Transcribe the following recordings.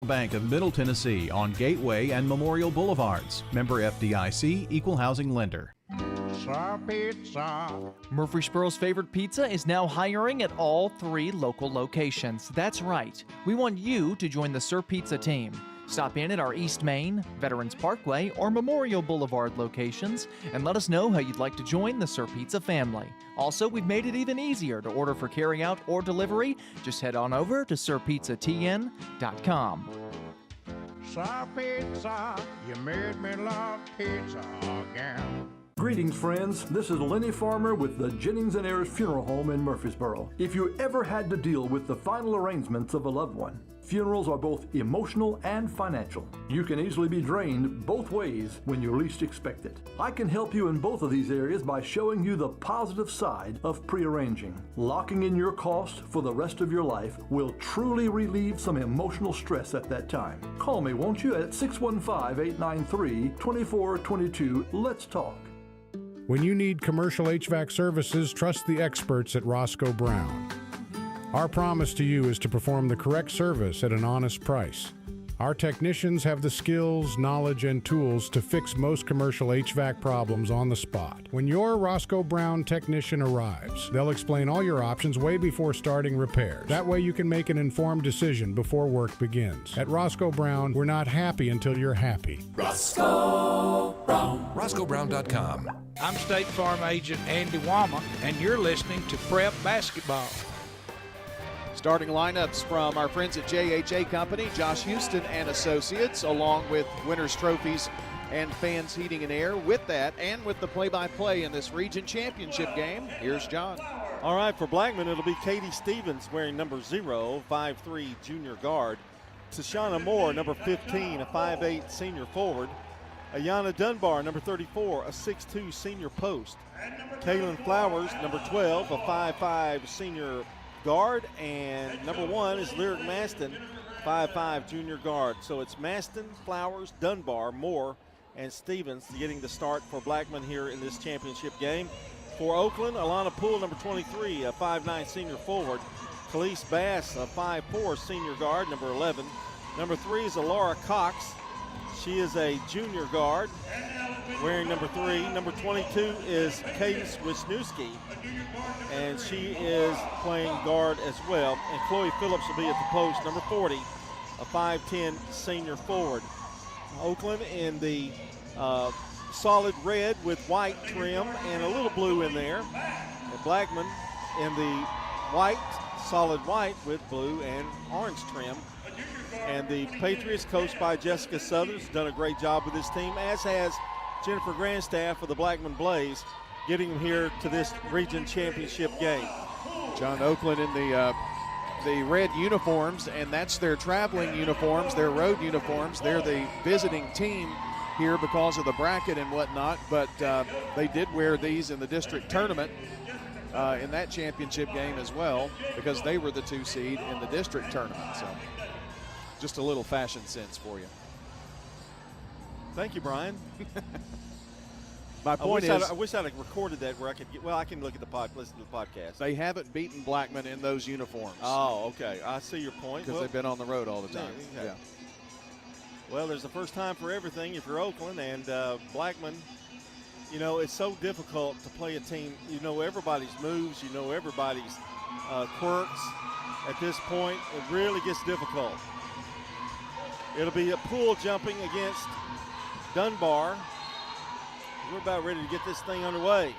Bank of Middle Tennessee on Gateway and Memorial Boulevards. Member FDIC, Equal Housing Lender. Pizza. Murfreesboro's favorite pizza is now hiring at all 3 local locations. That's right. We want you to join the Sir Pizza team. Stop in at our East Main, Veterans Parkway, or Memorial Boulevard locations and let us know how you'd like to join the Sir Pizza family. Also, we've made it even easier to order for carryout or delivery. Just head on over to sirpizzatn.com. Sir Pizza, you made me love pizza again. Greetings, friends. This is Lenny Farmer with the Jennings & Ayers Funeral Home in Murfreesboro. If you ever had to deal with the final arrangements of a loved one, funerals are both emotional and financial. You can easily be drained both ways when you least expect it. I can help you in both of these areas by showing you the positive side of pre-arranging. Locking in your cost for the rest of your life will truly relieve some emotional stress at that time. Call me, won't you, at 615-893-2422. Let's talk. When you need commercial HVAC services, trust the experts at Roscoe Brown. Our promise to you is to perform the correct service at an honest price. Our technicians have the skills, knowledge, and tools to fix most commercial HVAC problems on the spot. When your Roscoe Brown technician arrives, they'll explain all your options way before starting repairs. That way you can make an informed decision before work begins. At Roscoe Brown, we're not happy until you're happy. Roscoe Brown. RoscoeBrown.com. I'm State Farm Agent Andy Wama, and you're listening to Prep Basketball. Starting lineups from our friends at JHA Company, Josh Houston and Associates, along with Winners Trophies and Fans Heating and Air. With that, and with the play-by-play in this region championship game, here's John. All right, for Blackman, it'll be Katie Stevens wearing number 0, 5'3", junior guard. Tashana Moore, number 15, a 5'8", senior forward. Ayana Dunbar, number 34, a 6'2", senior post. Kaylin Flowers, number 12, a 5'5", senior guard. And number 1 is Lyric Maston, 5'5", junior guard. So it's Maston, Flowers, Dunbar, Moore, and Stevens getting the start for Blackman here in this championship game. For Oakland, Alana Poole, number 23, a 5'9", senior forward. Khalees Bass, a 5'4", senior guard, number 11. Number 3 is Laura Cox. She is a junior guard, wearing number 3. Number 22 is Cadence Wisniewski, and she is playing guard as well. And Chloe Phillips will be at the post, number 40, a 5'10", senior forward. Oakland in the solid red with white trim and a little blue in there. And Blackman in the white, solid white with blue and orange trim. And the Patriots, coached by Jessica Southers, done a great job with this team, as has Jennifer Grandstaff of the Blackman Blaze, getting them here to this region championship game. John, Oakland in the red uniforms, and that's their traveling uniforms, their road uniforms. They're the visiting team here because of the bracket and whatnot, but they did wear these in the district tournament in that championship game as well, because they were the 2 seed in the district tournament. So just a little fashion sense for you. Thank you, Brian. My point is, I wish I'd have recorded that where I could get, well, I can look at listen to the podcast. They haven't beaten Blackman in those uniforms. Oh, okay. I see your point. Because they've been on the road all the time. Okay. Yeah. Well, there's a first time for everything if you're Oakland, and Blackman, you know, it's so difficult to play a team. You know everybody's moves. You know everybody's quirks. At this point, it really gets difficult. It'll be a Poole jumping against Dunbar. We're about ready to get this thing underway.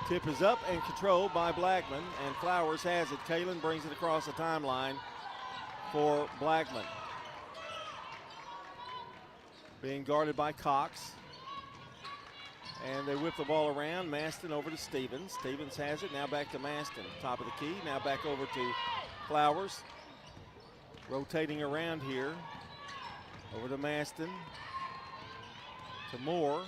Tip is up and controlled by Blackman, and Flowers has it. Kaylin brings it across the timeline for Blackman. Being guarded by Cox. And they whip the ball around. Maston over to Stevens. Stevens has it. Now back to Maston. Top of the key. Now back over to Flowers. Rotating around here. Over to Maston. To Moore.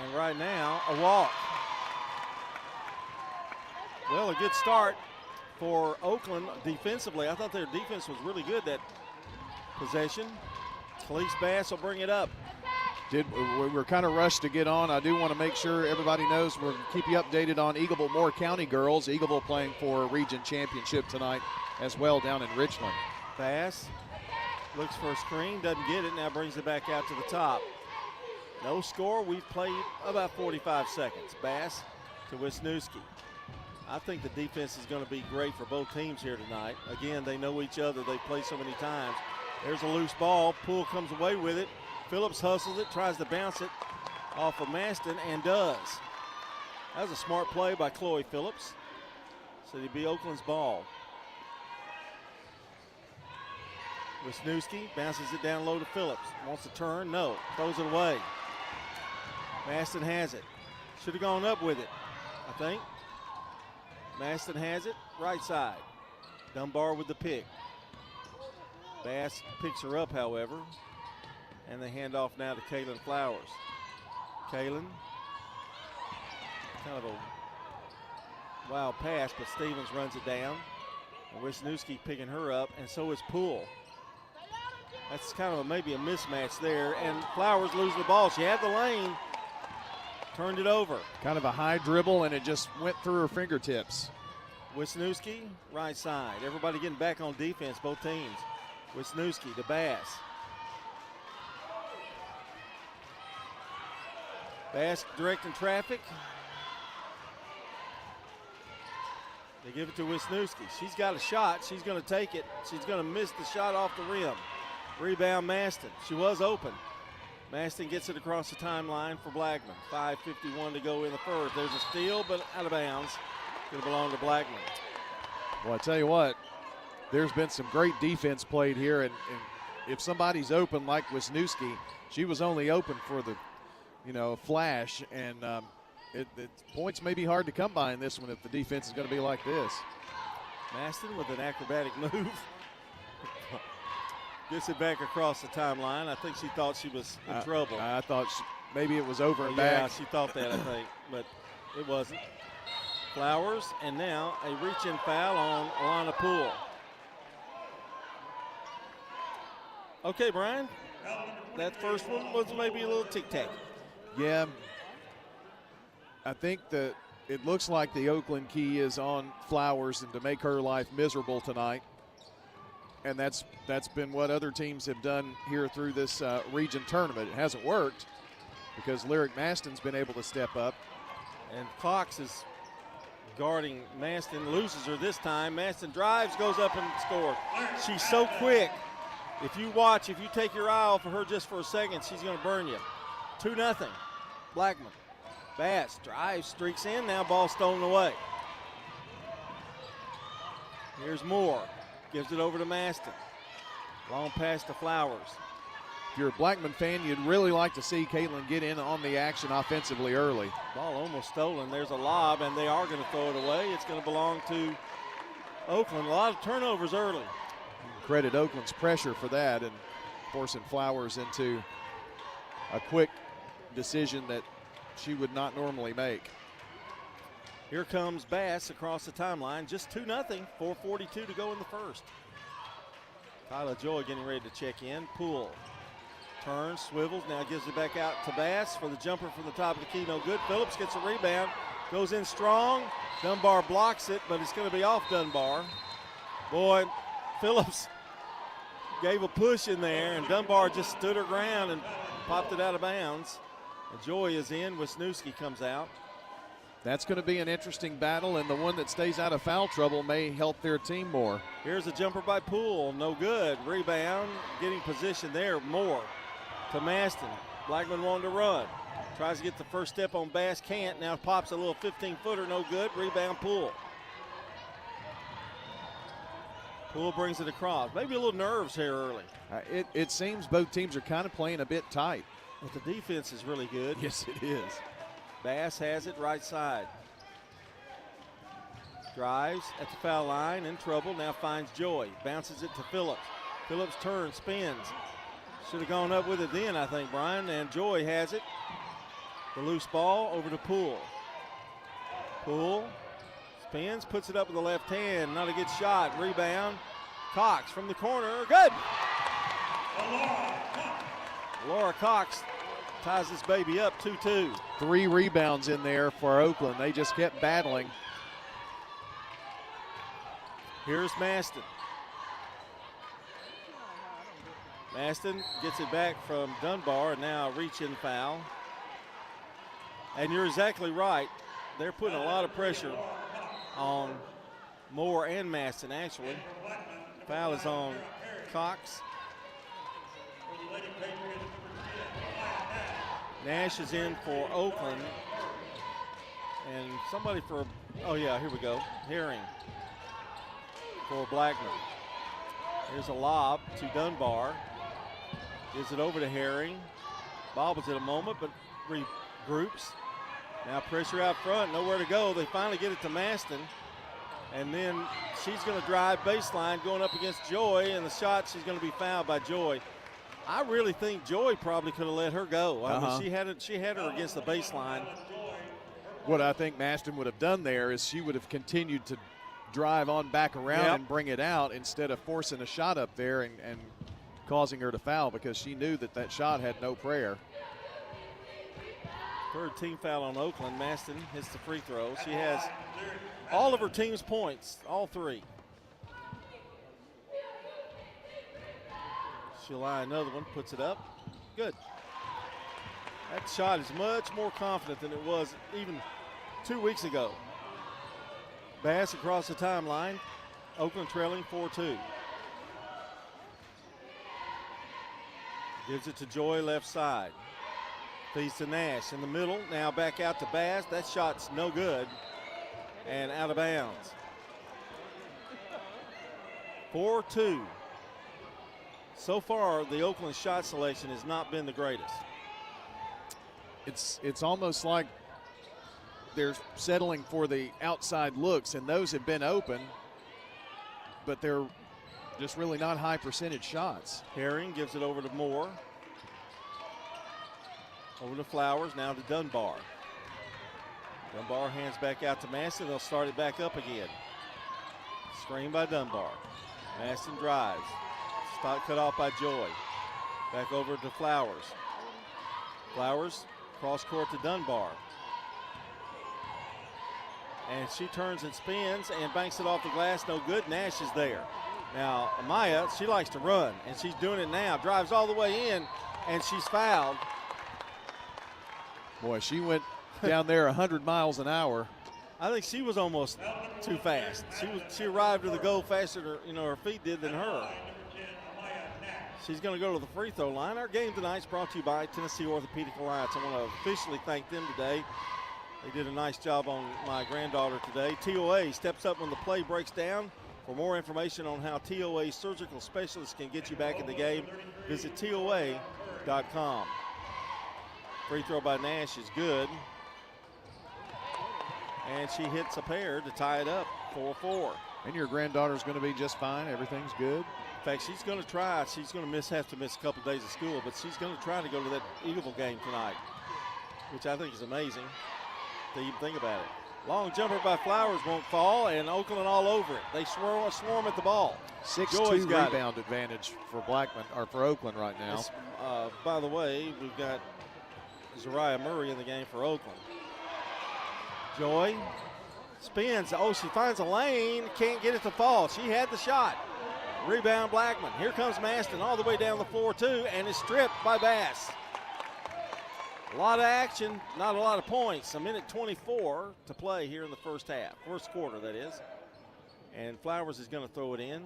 And right now, a walk. Well, a good start for Oakland defensively. I thought their defense was really good that possession. Khalees Bass will bring it up. We were kind of rushed to get on. I do want to make sure everybody knows we're going to keep you updated on Eagleville Moore County girls. Eagleville playing for a region championship tonight as well down in Richland. Bass looks for a screen, doesn't get it, now brings it back out to the top. No score. We've played about 45 seconds. Bass to Wisniewski. I think the defense is going to be great for both teams here tonight. Again, they know each other. They've played so many times. There's a loose ball. Poole comes away with it. Phillips hustles it, tries to bounce it off of Maston, and does. That was a smart play by Chloe Phillips. So it'll be Oakland's ball. Wisniewski bounces it down low to Phillips. Wants to turn, no. Throws it away. Maston has it. Should have gone up with it, I think. Maston has it, right side. Dunbar with the pick. Bass picks her up, however. And they hand off now to Kaylin Flowers. Kaylin, kind of a wild pass, but Stevens runs it down. And Wisniewski picking her up, and so is Poole. That's kind of maybe a mismatch there, and Flowers losing the ball. She had the lane, turned it over. Kind of a high dribble, and it just went through her fingertips. Wisniewski, right side. Everybody getting back on defense, both teams. Wisniewski to Bass. Bass directing traffic. They give it to Wisniewski. She's got a shot. She's going to take it. She's going to miss the shot off the rim. Rebound Maston. She was open. Maston gets it across the timeline for Blackman. 5:51 to go in the first. There's a steal, but out of bounds. Going to belong to Blackman. Well, I tell you what, there's been some great defense played here, and if somebody's open like Wisniewski, she was only open for the flash, and points may be hard to come by in this one if the defense is going to be like this. Maston with an acrobatic move. Gets it back across the timeline. I think she thought she was in trouble. I thought maybe it was over and yeah, back. She thought that, I think, but it wasn't. Flowers, and now a reach-in foul on Alana Poole. Okay, Brian, that first one was maybe a little tic-tac. Yeah, I think that it looks like the Oakland key is on Flowers and to make her life miserable tonight. And that's been what other teams have done here through this region tournament. It hasn't worked because Lyric Maston's been able to step up. And Cox is guarding Maston, loses her this time. Maston drives, goes up and scores. She's so quick. If you take your eye off of her just for a second, she's going to burn you. 2-0. Blackman. Bass drives, streaks in, now ball stolen away. Here's Moore. Gives it over to Maston. Long pass to Flowers. If you're a Blackman fan, you'd really like to see Caitlin get in on the action offensively early. Ball almost stolen. There's a lob, and they are going to throw it away. It's going to belong to Oakland. A lot of turnovers early. Credit Oakland's pressure for that and forcing Flowers into a quick decision that she would not normally make. Here comes Bass across the timeline. Just 2-0, 4:42 to go in the first. Kyla Joy getting ready to check in. Poole turns, swivels, now gives it back out to Bass for the jumper from the top of the key. No good. Phillips gets a rebound, goes in strong. Dunbar blocks it, but it's going to be off Dunbar. Boy, Phillips gave a push in there, and Dunbar just stood her ground and popped it out of bounds. And Joy is in. Wisniewski comes out. That's going to be an interesting battle, and the one that stays out of foul trouble may help their team more. Here's a jumper by Poole, no good. Rebound, getting position there, Moore to Maston. Blackman wanted to run. Tries to get the first step on Bass, can't. Now pops a little 15-footer, no good. Rebound, Poole. Poole brings it across. Maybe a little nerves here early. It seems both teams are kind of playing a bit tight. But the defense is really good. Yes, it is. Bass has it right side. Drives at the foul line, in trouble, now finds Joy. Bounces it to Phillips. Phillips turns, spins. Should have gone up with it then, I think, Brian, and Joy has it. The loose ball over to Poole. Poole spins, puts it up with the left hand, not a good shot. Rebound, Cox from the corner, good! Laura Cox ties this baby up 2-2. 3 rebounds in there for Oakland. They just kept battling. Here's Maston. Maston gets it back from Dunbar, and now reach-in foul. And you're exactly right. They're putting a lot of pressure on Moore and Maston, actually. Foul is on Cox. Nash is in for Oakland. And somebody for, oh yeah, here we go. Herring for Blackman. Here's a lob to Dunbar. Gives it over to Herring. Bobbles it a moment, but regroups. Now pressure out front, nowhere to go. They finally get it to Maston. And then she's going to drive baseline going up against Joy, and the shot, she's going to be fouled by Joy. I really think Joy probably could have let her go. I mean, she had her against the baseline. What I think Maston would have done there is she would have continued to drive on back around and bring it out instead of forcing a shot up there and causing her to foul, because she knew that that shot had no prayer. Third team foul on Oakland. Maston hits the free throw. She has all of her team's points, all 3. She'll lie another one, puts it up. Good. That shot is much more confident than it was even 2 weeks ago. Bass across the timeline. Oakland trailing 4-2. Gives it to Joy left side. Feeds to Nash in the middle. Now back out to Bass. That shot's no good and out of bounds. 4-2. So far, the Oakland shot selection has not been the greatest. It's almost like they're settling for the outside looks, and those have been open, but they're just really not high percentage shots. Herring gives it over to Moore. Over to Flowers, now to Dunbar. Dunbar hands back out to Maston. They'll start it back up again. Screen by Dunbar. Maston drives. Spot cut off by Joy. Back over to Flowers. Flowers, cross court to Dunbar. And she turns and spins and banks it off the glass. No good. Nash is there. Now, Amaya, she likes to run, and she's doing it now. Drives all the way in, and she's fouled. Boy, she went down there 100 miles an hour. I think she was almost too fast. She arrived to the goal faster than her feet did than her. She's going to go to the free throw line. Our game tonight is brought to you by Tennessee Orthopedic Alliance. I want to officially thank them today. They did a nice job on my granddaughter today. TOA steps up when the play breaks down. For more information on how TOA surgical specialists can get you back in the game, visit TOA.com. Free throw by Nash is good. And she hits a pair to tie it up, 4-4. And your granddaughter's going to be just fine. Everything's good. In fact, she's going to try. She's going to have to miss a couple days of school, but she's going to try to go to that Eagleville game tonight, which I think is amazing to even think about it. Long jumper by Flowers won't fall, and Oakland all over it. They swarm at the ball. 6-2 rebound advantage for Blackman, or for Oakland right now. By the way, we've got Zariah Murray in the game for Oakland. Joy spins. Oh, she finds a lane. Can't get it to fall. She had the shot. Rebound Blackman. Here comes Maston all the way down the floor, too, and is stripped by Bass. A lot of action, not a lot of points. A minute 24 to play here in the first half. First quarter, that is. And Flowers is going to throw it in.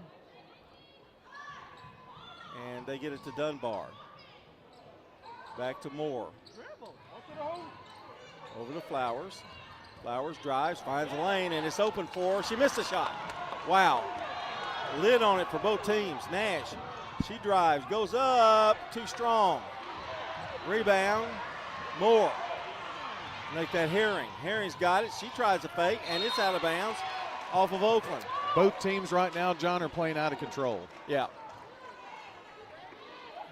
And they get it to Dunbar. Back to Moore. Over to Flowers. Flowers drives, finds a lane, and it's open for her. She missed a shot. Wow. Lid on it for both teams. Nash, she drives, goes up, too strong. Rebound, Moore. Make that Herring. Herring's got it. She tries a fake, and it's out of bounds off of Oakland. Both teams right now, John, are playing out of control. Yeah.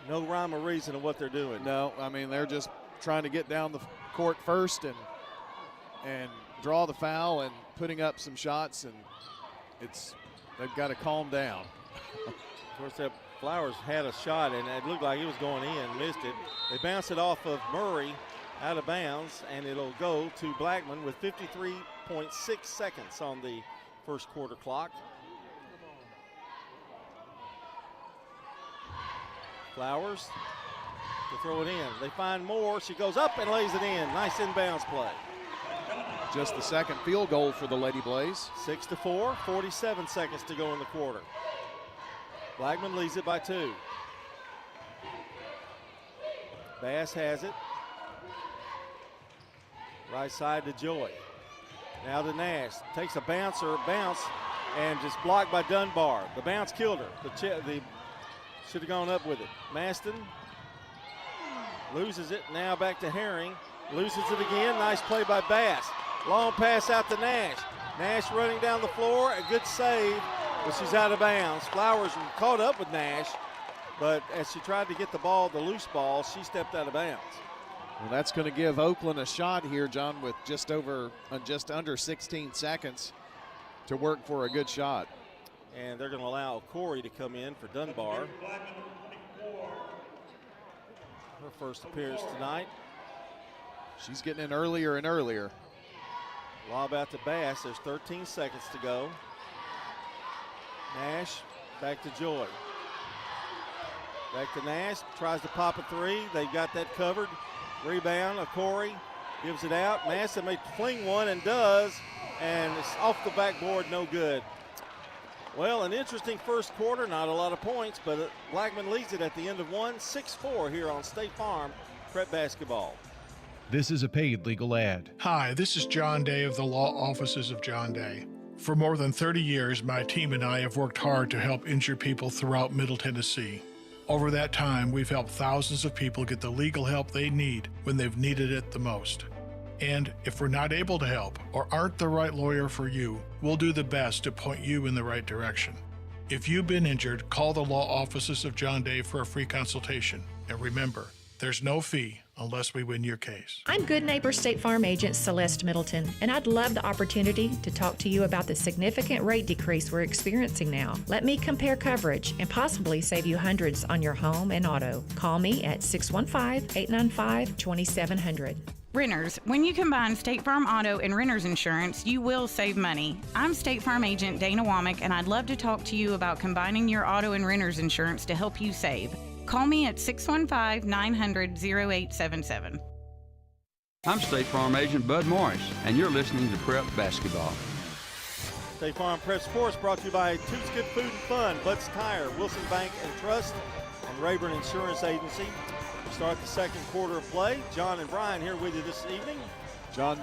No rhyme or reason of what they're doing. No, I mean, they're just trying to get down the court first and draw the foul and putting up some shots, and they've got to calm down. Of course, that Flowers had a shot, and it looked like it was going in, missed it. They bounce it off of Murray out of bounds, and it'll go to Blackman with 53.6 seconds on the first quarter clock. Flowers to throw it in. They find Moore. She goes up and lays it in. Nice inbounds play. Just the second field goal for the Lady Blaze. 6-4, 47 seconds to go in the quarter. Blackman leads it by 2. Bass has it. Right side to Joy. Now to Nash. Takes a bounce, and just blocked by Dunbar. The bounce killed her. The should have gone up with it. Maston loses it. Now back to Herring. Loses it again. Nice play by Bass. Long pass out to Nash. Nash running down the floor. A good save, but she's out of bounds. Flowers caught up with Nash, but as she tried to get the ball, the loose ball, she stepped out of bounds. Well, that's going to give Oakland a shot here, John, with just under 16 seconds to work for a good shot. And they're going to allow Corey to come in for Dunbar. Her first appearance tonight. She's getting in earlier and earlier. Lob out to Bass. There's 13 seconds to go. Nash back to Joy. Back to Nash. Tries to pop a 3. They've got that covered. Rebound. Corey gives it out. Massa may fling one and does. And it's off the backboard. No good. Well, an interesting first quarter. Not a lot of points, but Blackman leads it at the end of one. 6-4 here on State Farm Prep Basketball. This is a paid legal ad. Hi, this is John Day of the Law Offices of John Day. For more than 30 years, my team and I have worked hard to help injured people throughout Middle Tennessee. Over that time, we've helped thousands of people get the legal help they need when they've needed it the most. And if we're not able to help or aren't the right lawyer for you, we'll do the best to point you in the right direction. If you've been injured, call the Law Offices of John Day for a free consultation. And remember, there's no fee unless we win your case. I'm Good Neighbor State Farm Agent Celeste Middleton, and I'd love the opportunity to talk to you about the significant rate decrease we're experiencing now. Let me compare coverage and possibly save you hundreds on your home and auto. Call me at 615-895-2700. Renters, when you combine State Farm Auto and Renters Insurance, you will save money. I'm State Farm Agent Dana Womack, and I'd love to talk to you about combining your auto and renters insurance to help you save. Call me at 615-900-0877. I'm State Farm Agent Bud Morris, and you're listening to Prep Basketball. State Farm Prep Sports brought to you by Toots Good Food and Fun, Butts Tire, Wilson Bank and Trust, and Rayburn Insurance Agency. We start the second quarter of play. John and Brian here with you this evening. John,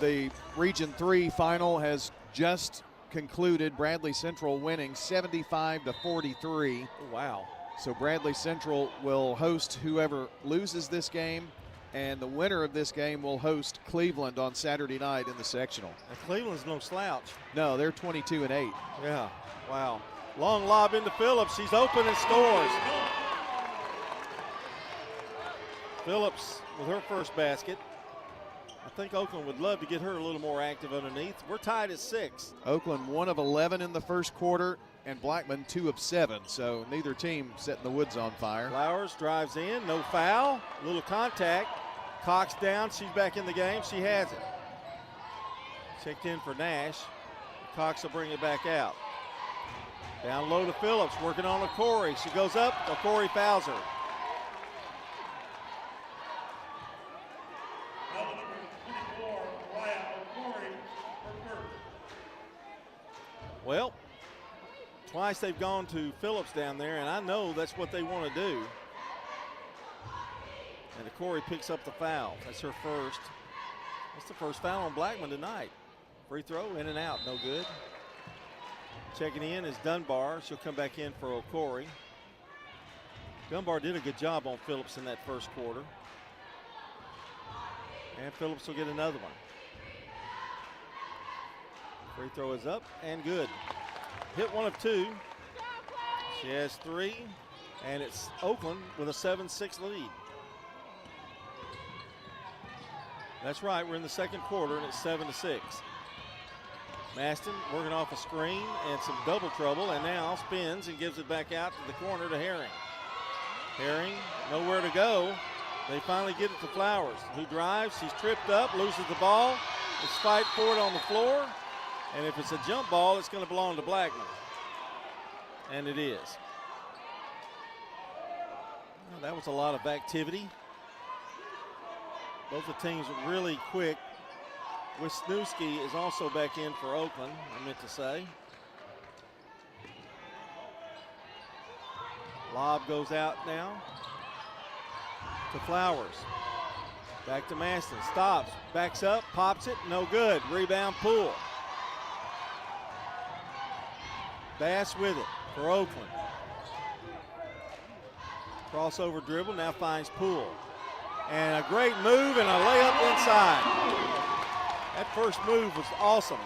the Region 3 final has just concluded. Bradley Central winning 75-43. Oh, wow. So Bradley Central will host whoever loses this game, and the winner of this game will host Cleveland on Saturday night in the sectional. And Cleveland's no slouch. No, they're 22-8. Yeah, wow. Long lob into Phillips. She's open and scores. Phillips with her first basket. I think Oakland would love to get her a little more active underneath. We're tied at 6. Oakland 1 of 11 in the first quarter, and Blackman 2 of 7, so neither team setting the woods on fire. Flowers drives in, no foul, little contact. Cox down, she's back in the game, she has it. Checked in for Nash. Cox will bring it back out. Down low to Phillips, working on Corey. She goes up, Corey fouls her. Well, twice they've gone to Phillips down there, and I know that's what they want to do. And Corey picks up the foul. That's her first. That's the first foul on Blackman tonight. Free throw, in and out, no good. Checking in is Dunbar. She'll come back in for Corey. Dunbar did a good job on Phillips in that first quarter. And Phillips will get another one. Free throw is up and good. Hit 1 of 2. She has 3, and it's Oakland with a 7-6 lead. That's right, we're in the second quarter, and it's 7-6. Maston working off a screen and some double trouble, and now spins and gives it back out to the corner to Herring. Herring, nowhere to go. They finally get it to Flowers, who drives. She's tripped up, loses the ball. It's fight for it on the floor. And if it's a jump ball, it's going to belong to Blackman. And it is. Well, that was a lot of activity. Both the teams were really quick. Wisniewski is also back in for Oakland, I meant to say. Lob goes out now to Flowers. Back to Maston, stops, backs up, pops it, no good. Rebound, Poole. Bass with it for Oakland. Crossover dribble, now finds Poole. And a great move and a layup inside. That first move was awesome.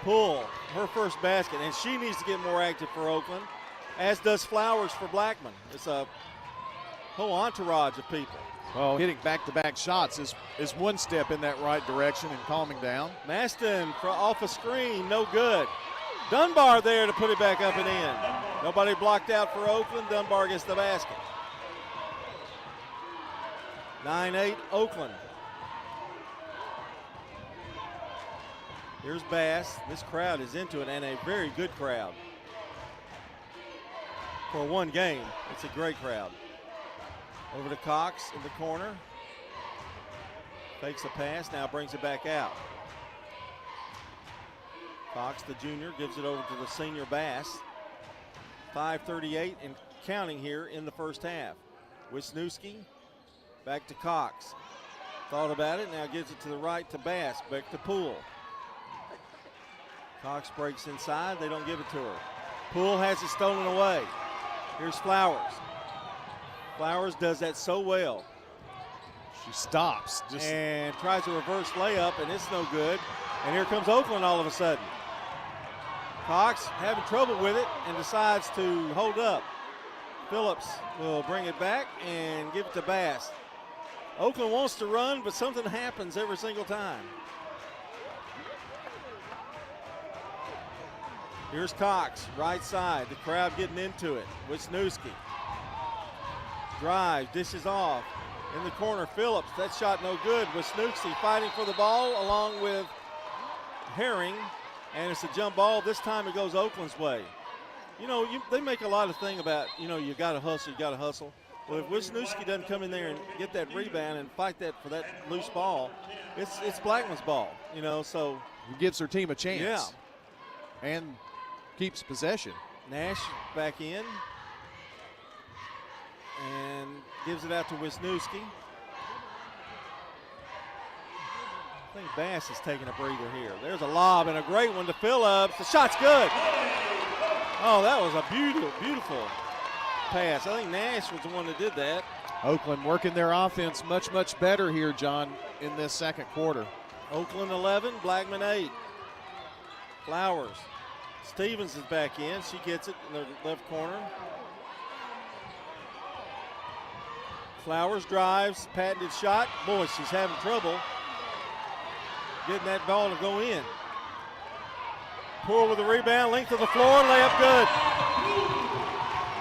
Poole, her first basket, and she needs to get more active for Oakland, as does Flowers for Blackman. It's a whole entourage of people. Well, hitting back-to-back shots is one step in that right direction and calming down. Maston off a screen, no good. Dunbar there to put it back up and in. Nobody blocked out for Oakland. Dunbar gets the basket. 9-8 Oakland. Here's Bass. This crowd is into it, and a very good crowd. For one game, it's a great crowd. Over to Cox in the corner. Fakes a pass, now brings it back out. Cox, the junior, gives it over to the senior Bass. 5:38 and counting here in the first half. Wisniewski back to Cox. Thought about it, now gives it to the right to Bass, back to Poole. Cox breaks inside, they don't give it to her. Poole has it stolen away. Here's Flowers. Flowers does that so well. She stops. And tries a reverse layup, and it's no good. And here comes Oakland all of a sudden. Cox having trouble with it and decides to hold up. Phillips will bring it back and give it to Bass. Oakland wants to run, but something happens every single time. Here's Cox, right side. The crowd getting into it. Wisniewski drives, dishes off. In the corner, Phillips. That shot no good. Wisniewski fighting for the ball along with Herring. And it's a jump ball. This time it goes Oakland's way. You know, they make a lot of thing about, you got to hustle, you got to hustle. Well, if Wisniewski doesn't come in there and get that rebound and fight that for that loose ball, it's Blackman's ball, so. He gives her team a chance. Yeah. And keeps possession. Nash back in and gives it out to Wisniewski. I think Bass is taking a breather here. There's a lob and a great one to Phillips. The shot's good. Oh, that was a beautiful, beautiful pass. I think Nash was the one that did that. Oakland working their offense much, much better here, John, in this second quarter. Oakland 11, Blackman 8. Flowers. Stevens is back in. She gets it in the left corner. Flowers drives, patented shot. Boy, she's having trouble getting that ball to go in. Poole with the rebound, length of the floor, layup good.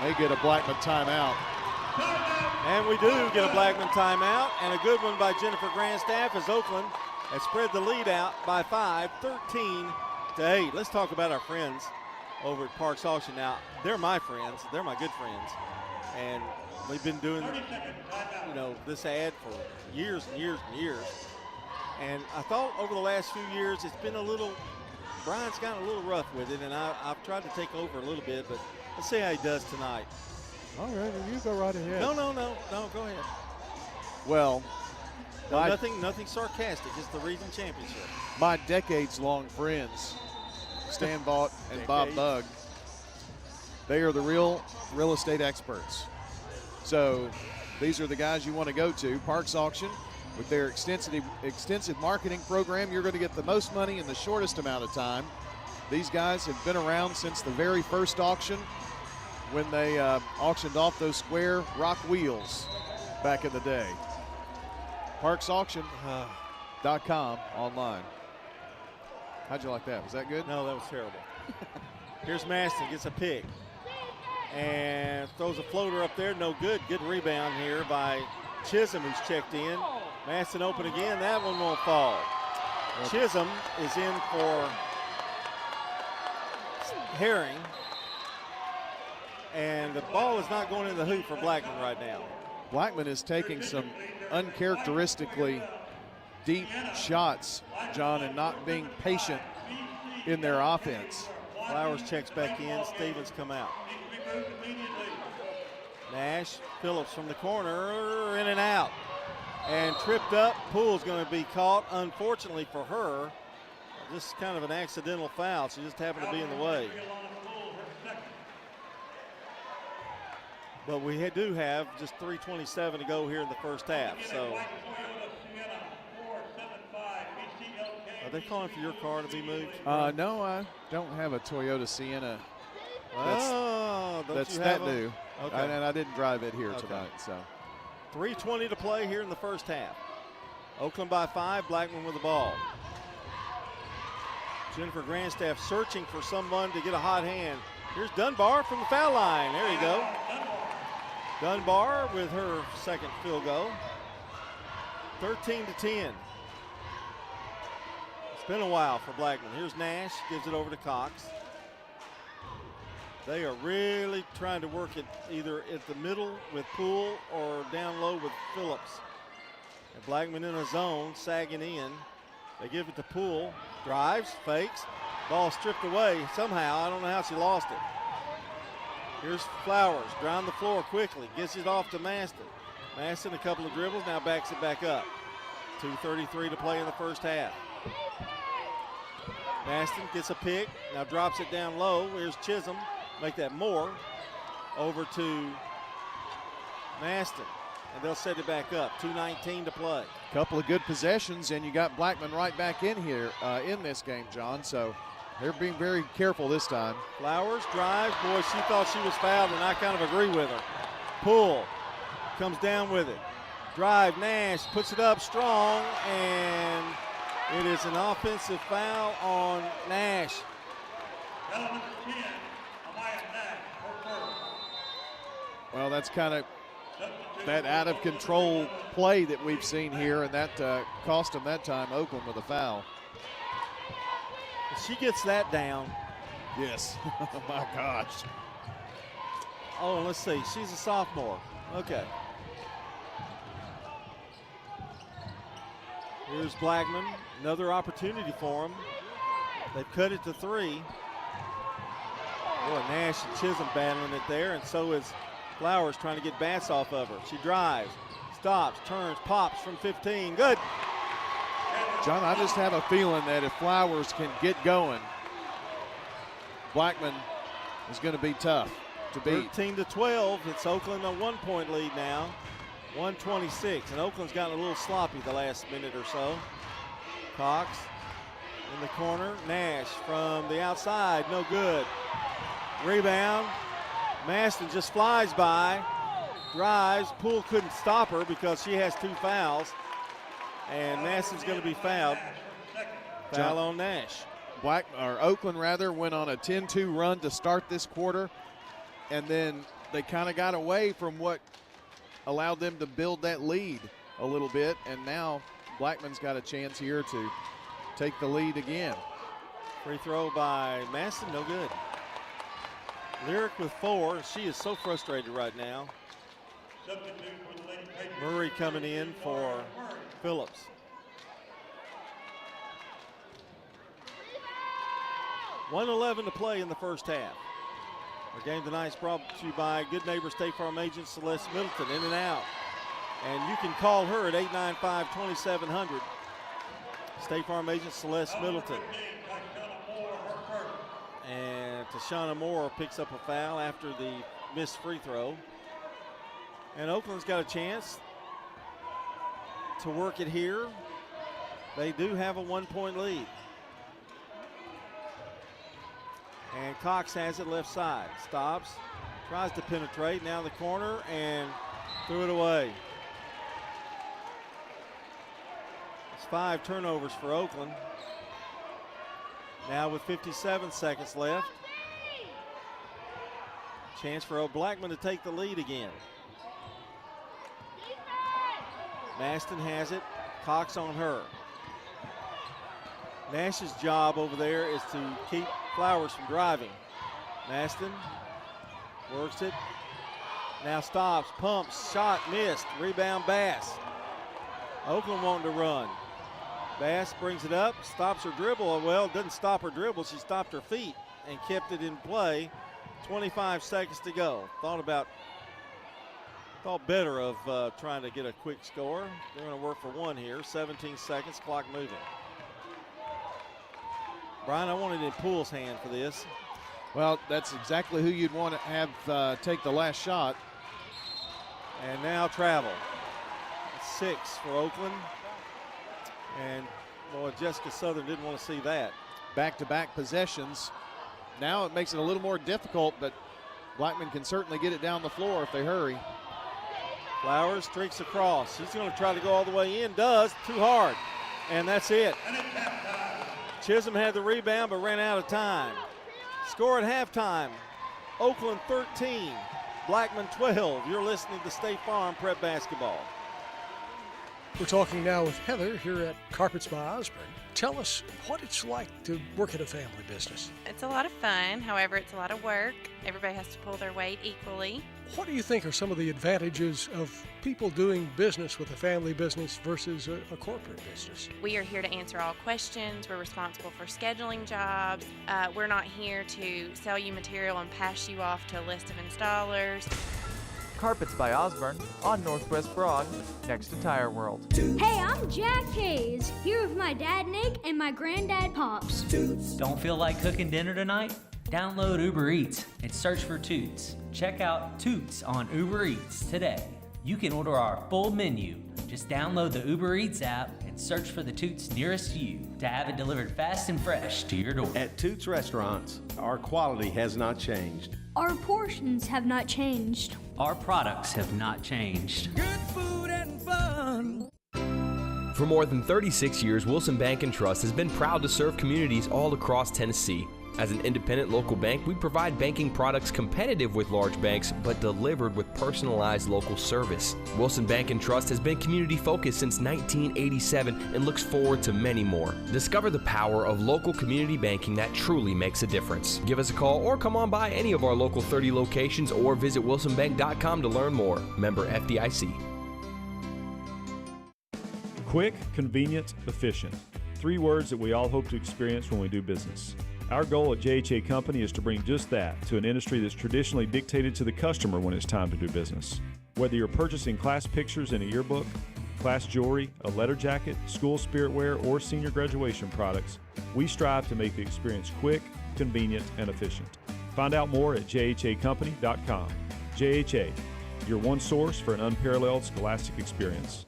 They get a Blackman timeout. And we do get a Blackman timeout, and a good one by Jennifer Grandstaff as Oakland has spread the lead out by 5, 13-8. Let's talk about our friends over at Parks Auction. Now, they're my friends. They're my good friends. And they've been doing, this ad for years and years and years. And I thought over the last few years it's been Brian's gotten a little rough with it, and I've tried to take over a little bit, but let's see how he does tonight. All right, well, you go right ahead. No, go ahead. Well, nothing sarcastic. It's the Region Championship. My decades-long friends, Stan Vaught and Bob Bugg, they are the real estate experts. So these are the guys you want to go to. Parks Auction, with their extensive marketing program, you're going to get the most money in the shortest amount of time. These guys have been around since the very first auction when they auctioned off those square rock wheels back in the day. ParksAuction.com online. How'd you like that? Was that good? No, that was terrible. Here's Maston, gets a pick. And throws a floater up there, no good. Good rebound here by Chisholm, who's checked in. Maston open again, that one won't fall. Chisholm is in for Herring. And the ball is not going in the hoop for Blackman right now. Blackman is taking some uncharacteristically deep shots, John, and not being patient in their offense. Flowers checks back in, Stevens come out. Nash, Phillips from the corner, in and out. And tripped up, Poole's gonna be caught. Unfortunately for her, just kind of an accidental foul. She just happened to be in the way. But we do have just 3:27 to go here in the first half, so. Are they calling for your car to be moved? No, I don't have a Toyota Sienna. That's that new. Okay. And I didn't drive it here tonight, so. 3:20 to play here in the first half. Oakland by 5, Blackman with the ball. Jennifer Grandstaff searching for someone to get a hot hand. Here's Dunbar from the foul line. There you go. Dunbar with her second field goal. 13-10. It's been a while for Blackman. Here's Nash, gives it over to Cox. They are really trying to work it either at the middle with Poole or down low with Phillips. And Blackman in a zone, sagging in. They give it to Poole, drives, fakes, ball stripped away somehow. I don't know how she lost it. Here's Flowers, down the floor quickly, gets it off to Maston. Maston, a couple of dribbles, now backs it back up. 2:33 to play in the first half. Maston gets a pick, now drops it down low. Here's Chisholm, make that more. Over to Maston, and they'll set it back up. 2:19 to play. Couple of good possessions, and you got Blackman right back in here in this game, John, so they're being very careful this time. Flowers drives. Boy, she thought she was fouled, and I kind of agree with her. Poole comes down with it. Drive, Nash puts it up strong, and it is an offensive foul on Nash. Well, that's kind of that out of control play that we've seen here, and that cost them that time, Oakland, with a foul. If she gets that down. Yes. Oh, my gosh. Oh, let's see. She's a sophomore. Okay. Here's Blackman. Another opportunity for him. They've cut it to 3. Boy, Nash and Chisholm battling it there, and so is Flowers trying to get bats off of her. She drives, stops, turns, pops from 15. Good. John, I just have a feeling that if Flowers can get going, Blackman is going to be tough to beat. 13-12. It's Oakland a 1-point lead now. 1:26, and Oakland's gotten a little sloppy the last minute or so. Cox in the corner. Nash from the outside, no good. Rebound. Maston just flies by, drives. Poole couldn't stop her because she has 2 fouls. And Maston's going to be fouled. Foul on Nash. Oakland went on a 10-2 run to start this quarter, and then they kind of got away from what allowed them to build that lead a little bit, and now Blackman's got a chance here to take the lead again. Free throw by Maston, no good. Lyric with 4. She is so frustrated right now. Murray coming in for Phillips. $1:11 to play in the first half. Our game tonight is brought to you by Good Neighbor State Farm agent Celeste Middleton, in and out. And you can call her at 895-2700. State Farm agent Celeste Middleton. And Tashana Moore picks up a foul after the missed free throw. And Oakland's got a chance to work it here. They do have a 1-point lead. And Cox has it left side. Stops, tries to penetrate, now the corner, and threw it away. It's 5 turnovers for Oakland. Now with 57 seconds left. Chance for Blackman to take the lead again. Maston has it. Cox on her. Nash's job over there is to keep Flowers from driving. Maston works it. Now stops, pumps, shot missed. Rebound Bass. Oakland wanting to run. Bass brings it up, stops her dribble. Well, doesn't stop her dribble. She stopped her feet and kept it in play. 25 seconds to go. Thought better of trying to get a quick score. They're going to work for one here. 17 seconds, clock moving. Brian, I wanted in Poole's hand for this. Well, that's exactly who you'd want to have take the last shot. And now travel. 6 for Oakland. And, boy, Jessica Southern didn't want to see that. Back-to-back possessions. Now it makes it a little more difficult, but Blackman can certainly get it down the floor if they hurry. Flowers streaks across. She's going to try to go all the way in. Does. Too hard. And that's it. Chisholm had the rebound but ran out of time. Score at halftime. Oakland 13. Blackman 12. You're listening to State Farm Prep Basketball. We're talking now with Heather here at Carpets by Osborne. Tell us what it's like to work at a family business. It's a lot of fun. However, it's a lot of work. Everybody has to pull their weight equally. What do you think are some of the advantages of people doing business with a family business versus a corporate business? We are here to answer all questions. We're responsible for scheduling jobs. We're not here to sell you material and pass you off to a list of installers. Carpets by Osborne on Northwest Broad, next to Tire World. Hey, I'm Jack Hayes, here with my dad Nick and my granddad Pops. Don't feel like cooking dinner tonight? Download Uber Eats and search for Toots. Check out Toots on Uber Eats today. You can order our full menu. Just download the Uber Eats app and search for the Toots nearest you to have it delivered fast and fresh to your door. At Toots Restaurants, our quality has not changed. Our portions have not changed. Our products have not changed. Good food and fun. For more than 36 years, Wilson Bank & Trust has been proud to serve communities all across Tennessee. As an independent local bank, we provide banking products competitive with large banks, but delivered with personalized local service. Wilson Bank & Trust has been community-focused since 1987 and looks forward to many more. Discover the power of local community banking that truly makes a difference. Give us a call or come on by any of our local 30 locations or visit wilsonbank.com to learn more. Member FDIC. Quick, convenient, efficient. 3 words that we all hope to experience when we do business. Our goal at JHA Company is to bring just that to an industry that's traditionally dictated to the customer when it's time to do business. Whether you're purchasing class pictures in a yearbook, class jewelry, a letter jacket, school spirit wear, or senior graduation products, we strive to make the experience quick, convenient, and efficient. Find out more at jhacompany.com. JHA, your one source for an unparalleled scholastic experience.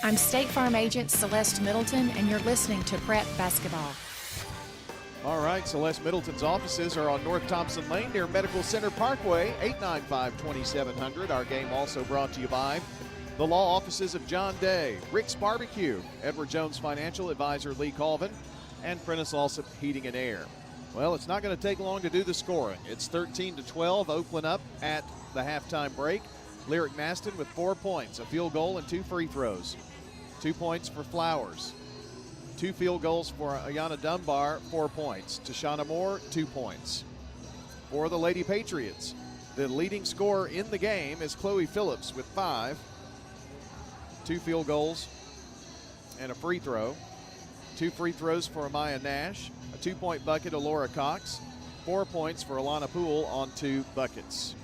I'm State Farm Agent Celeste Middleton, and you're listening to Prep Basketball. All right, Celeste Middleton's offices are on North Thompson Lane near Medical Center Parkway, 895-2700. Our game also brought to you by the law offices of John Day, Rick's Barbecue, Edward Jones Financial Advisor Lee Colvin, and Prentice Alsop Heating and Air. Well, it's not going to take long to do the scoring. It's 13-12, Oakland up at the halftime break. Lyric Maston with 4 points, a field goal and 2 free throws. 2 points for Flowers. 2 field goals for Ayanna Dunbar, 4 points. Tashana Moore, 2 points. For the Lady Patriots, the leading scorer in the game is Chloe Phillips with 5. 2 field goals and a free throw. 2 free throws for Amaya Nash. A 2-point bucket to Laura Cox. 4 points for Alana Poole on 2 buckets.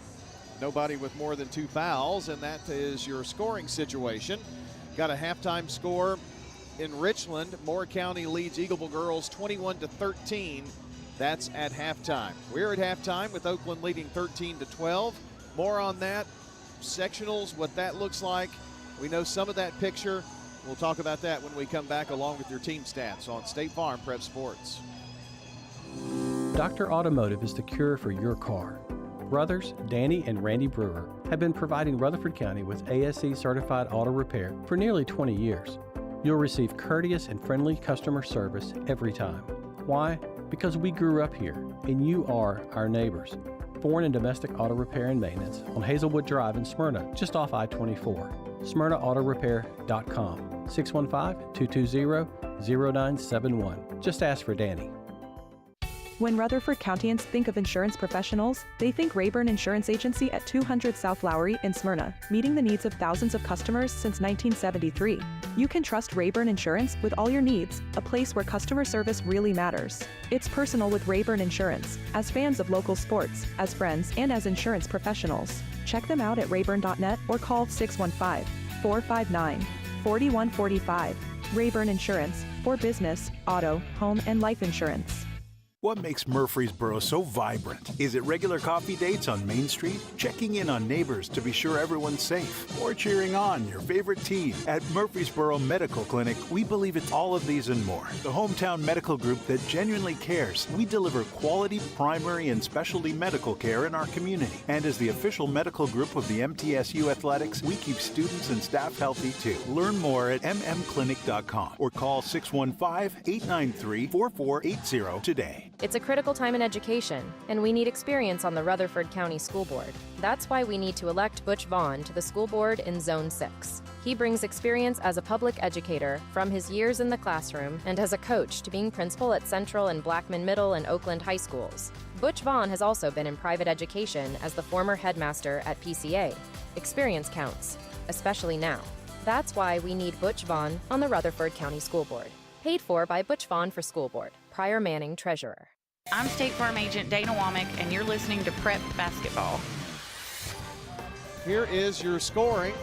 Nobody with more than 2 fouls, and that is your scoring situation. Got a halftime score in Richland. Moore County leads Eagleville girls 21-13. That's at halftime. We're at halftime with Oakland leading 13-12. More on that, sectionals, what that looks like. We know some of that picture. We'll talk about that when we come back along with your team stats on State Farm Prep Sports. Dr. Automotive is the cure for your car. Brothers Danny and Randy Brewer have been providing Rutherford County with ASE certified auto repair for nearly 20 years. You'll receive courteous and friendly customer service every time. Why? Because we grew up here, and you are our neighbors. Foreign and domestic auto repair and maintenance on Hazelwood Drive in Smyrna, just off I-24. SmyrnaAutoRepair.com. 615-220-0971. Just ask for Danny. When Rutherford Countyans think of insurance professionals, they think Rayburn Insurance Agency at 200 South Lowry in Smyrna, meeting the needs of thousands of customers since 1973. You can trust Rayburn Insurance with all your needs, a place where customer service really matters. It's personal with Rayburn Insurance, as fans of local sports, as friends, and as insurance professionals. Check them out at rayburn.net or call 615-459-4145. Rayburn Insurance, for business, auto, home, and life insurance. What makes Murfreesboro so vibrant? Is it regular coffee dates on Main Street? Checking in on neighbors to be sure everyone's safe? Or cheering on your favorite team? At Murfreesboro Medical Clinic, we believe it's all of these and more. The hometown medical group that genuinely cares. We deliver quality primary and specialty medical care in our community. And as the official medical group of the MTSU Athletics, we keep students and staff healthy too. Learn more at mmclinic.com or call 615-893-4480 today. It's a critical time in education, and we need experience on the Rutherford County School Board. That's why we need to elect Butch Vaughn to the school board in Zone 6. He brings experience as a public educator from his years in the classroom and as a coach to being principal at Central and Blackman Middle and Oakland high schools. Butch Vaughn has also been in private education as the former headmaster at PCA. Experience counts, especially now. That's why we need Butch Vaughn on the Rutherford County School Board. Paid for by Butch Vaughn for School Board. Pryor Manning, Treasurer. I'm State Farm Agent Dana Womack, and you're listening to Prep Basketball. Here is your scoring,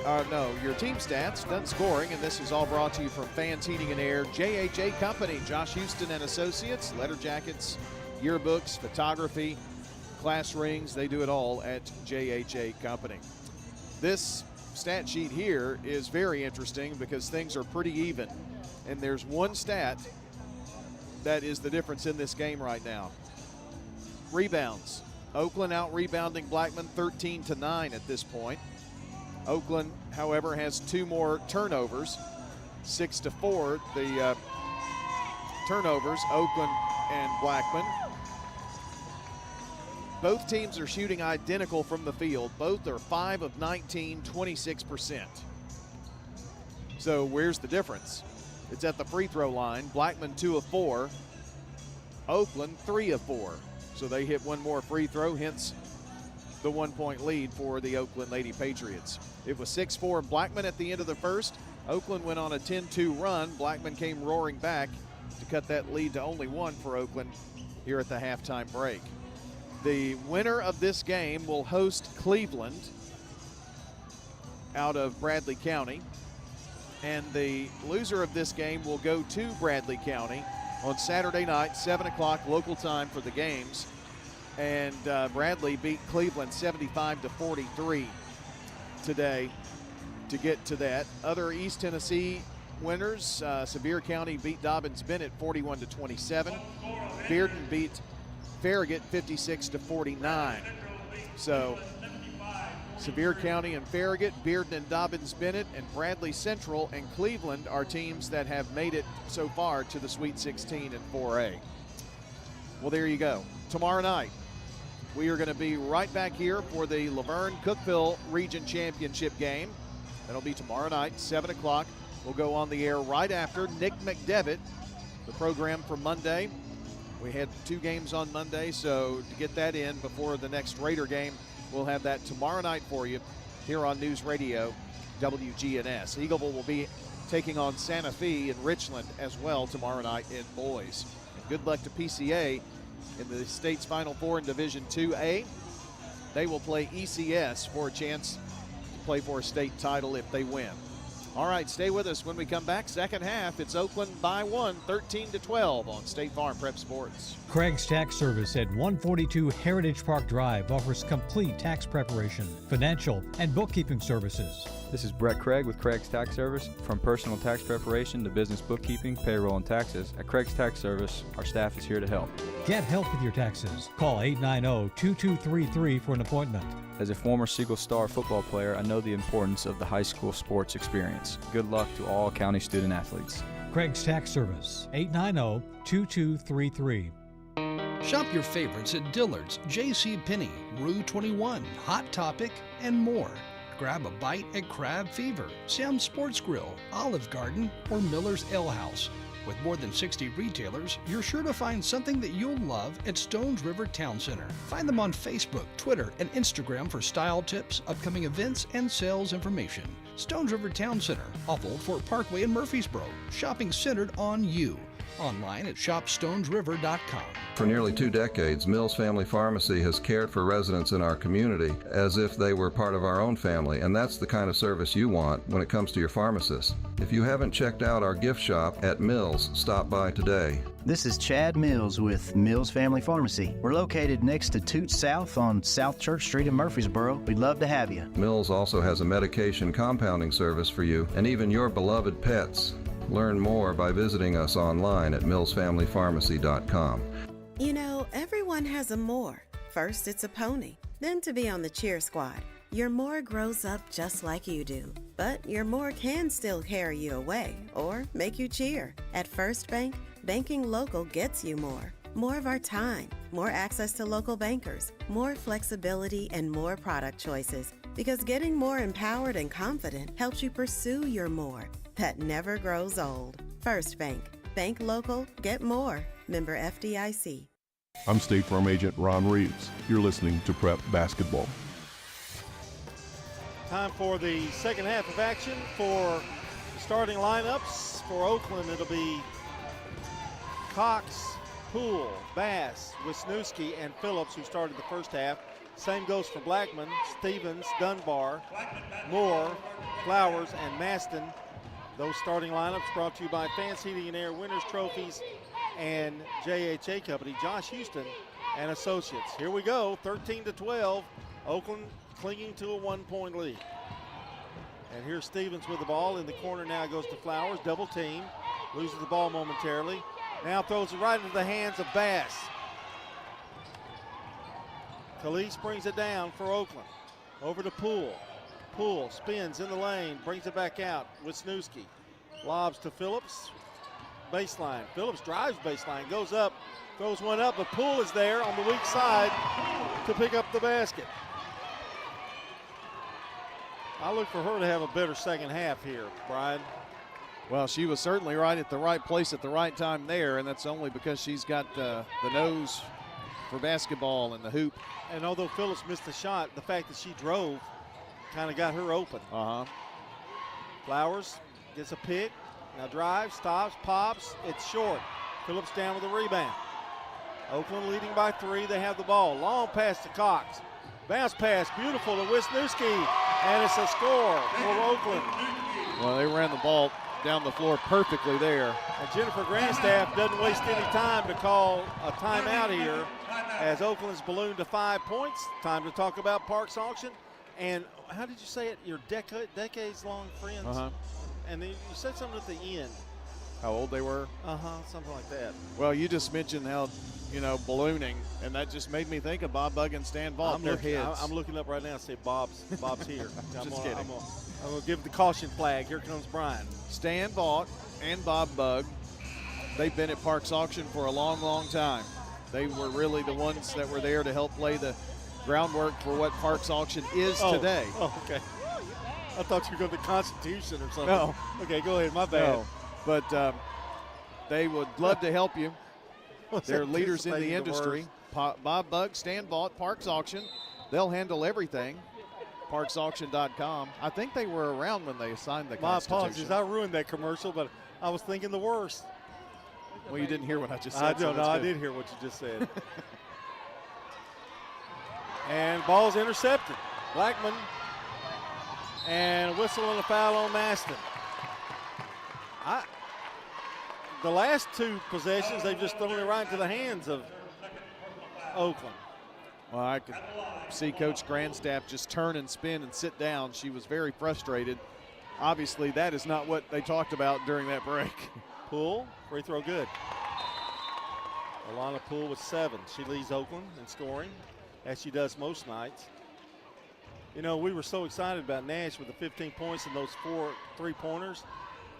your team stats, done scoring, and this is all brought to you from Fans Heating and Air, JHA Company, Josh Houston and Associates, letter jackets, yearbooks, photography, class rings, they do it all at JHA Company. This stat sheet here is very interesting because things are pretty even, and there's one stat that is the difference in this game right now. Rebounds. Oakland out rebounding Blackman 13-9 at this point. Oakland, however, has two more turnovers, 6-4. The turnovers, Oakland and Blackman. Both teams are shooting identical from the field. Both are 5 of 19, 26%. So where's the difference? It's at the free throw line. Blackman 2 of 4. Oakland 3 of 4. So they hit one more free throw, hence the 1-point lead for the Oakland Lady Patriots. It was 6-4 Blackman at the end of the first. Oakland went on a 10-2 run. Blackman came roaring back to cut that lead to only 1 for Oakland here at the halftime break. The winner of this game will host Cleveland out of Bradley County. And the loser of this game will go to Bradley County on Saturday night, 7 o'clock local time for the games. And Bradley beat Cleveland 75-43 today to get to that. Other East Tennessee winners, Sevier County beat Dobbins-Bennett 41-27. Bearden beat Farragut 56-49. So Sevier County and Farragut, Bearden and Dobbins-Bennett, and Bradley Central and Cleveland are teams that have made it so far to the Sweet 16 and 4A. Well, there you go. Tomorrow night, we are going to be right back here for the Laverne-Cookeville Region Championship game. That'll be tomorrow night, 7 o'clock. We'll go on the air right after Nick McDevitt, the program for Monday. We had 2 games on Monday, so to get that in before the next Raider game, we'll have that tomorrow night for you here on News Radio WGNS. Eagleville will be taking on Santa Fe in Richland as well tomorrow night in boys. And good luck to PCA in the state's Final Four in Division 2A. They will play ECS for a chance to play for a state title if they win. All right, stay with us when we come back. Second half, it's Oakland by 1, 13-12 on State Farm Prep Sports. Craig's Tax Service at 142 Heritage Park Drive offers complete tax preparation, financial, and bookkeeping services. This is Brett Craig with Craig's Tax Service. From personal tax preparation to business bookkeeping, payroll, and taxes, at Craig's Tax Service, our staff is here to help. Get help with your taxes. Call 890-2233 for an appointment. As a former Siegel Star football player, I know the importance of the high school sports experience. Good luck to all county student athletes. Craig's Tax Service, 890-2233. Shop your favorites at Dillard's, J.C. Penney, Rue 21, Hot Topic, and more. Grab a bite at Crab Fever, Sam's Sports Grill, Olive Garden, or Miller's Ale House. With more than 60 retailers, you're sure to find something that you'll love at Stones River Town Center. Find them on Facebook, Twitter, and Instagram for style tips, upcoming events, and sales information. Stones River Town Center, off Old Fort Parkway in Murfreesboro. Shopping centered on you. Online at shopstonesriver.com. For nearly 2 decades, Mills Family Pharmacy has cared for residents in our community as if they were part of our own family, and that's the kind of service you want when it comes to your pharmacist. If you haven't checked out our gift shop at Mills, stop by today. This is Chad Mills with Mills Family Pharmacy. We're located next to Toots South on South Church Street in Murfreesboro. We'd love to have you. Mills also has a medication compounding service for you and even your beloved pets. Learn more by visiting us online at millsfamilypharmacy.com. You know, everyone has a more. First, it's a pony. Then to be on the cheer squad. Your more grows up just like you do. But your more can still carry you away or make you cheer. At First Bank, banking local gets you more. More of our time, more access to local bankers, more flexibility, and more product choices. Because getting more empowered and confident helps you pursue your more. That never grows old. First Bank. Bank local, get more. Member FDIC. I'm State Farm Agent Ron Reeves. You're listening to Prep Basketball. Time for the second half of action for the starting lineups. For Oakland, it'll be Cox, Poole, Bass, Wisniewski, and Phillips, who started the first half. Same goes for Blackman, Stevens, Dunbar, Moore, Flowers, and Maston. Those starting lineups brought to you by Fans Heating and Air, Winners Trophies, and JHA Company, Josh Houston and Associates. Here we go, 13-12. Oakland clinging to a 1-point lead. And here's Stevens with the ball. In the corner now goes to Flowers, double team. Loses the ball momentarily. Now throws it right into the hands of Bass. Khalees brings it down for Oakland. Over to Poole. Poole spins in the lane, brings it back out. Wisniewski lobs to Phillips. Baseline. Phillips drives baseline, goes up, throws one up, but Poole is there on the weak side to pick up the basket. I look for her to have a better second half here, Brian. Well, she was certainly right at the right place at the right time there, and that's only because she's got the nose for basketball and the hoop. And although Phillips missed the shot, the fact that she drove kind of got her open. Flowers gets a pick. Now drives, stops, pops. It's short. Phillips down with the rebound. Oakland leading by 3. They have the ball. Long pass to Cox. Bounce pass, beautiful to Wisniewski. And it's a score for Oakland. Well, they ran the ball down the floor perfectly there. And Jennifer Grandstaff doesn't waste any time to call a timeout here as Oakland's ballooned to 5 points. Time to talk about Parks Auction. And how did you say it? Your decades-long friends? And then you said something at the end. How old they were? Something like that. Well, you just mentioned how, ballooning, and that just made me think of Bob Bugg and Stan Vaught. I'm looking up right now and say Bob's here. I'm just kidding. I'm going to give the caution flag. Here comes Brian. Stan Vaught and Bob Bugg, they've been at Parks Auction for a long, long time. They were really the ones that were there to help lay the groundwork for what Parks Auction is today. Oh, okay. I thought you were going to the Constitution or something. No. Okay, go ahead. My bad. No. But they would love to help you. They're leaders in the industry. Bob Bugg, Stan Vaught, Parks Auction. They'll handle everything. ParksAuction.com. I think they were around when they signed the Constitution. My apologies. I ruined that commercial, but I was thinking the worst. Well, you didn't hear what I just said. I don't know. I did hear what you just said. And ball's intercepted. Blackman. And a whistle and a foul on Maston. The last 2 possessions, they've just thrown it right into the hands of Oakland. Well, I could see Coach Grandstaff just turn and spin and sit down. She was very frustrated. Obviously, that is not what they talked about during that break. Poole, free throw good. Alana Poole with 7. She leads Oakland in scoring, as she does most nights. You know, we were so excited about Nash with the 15 points and those 4 3-pointers.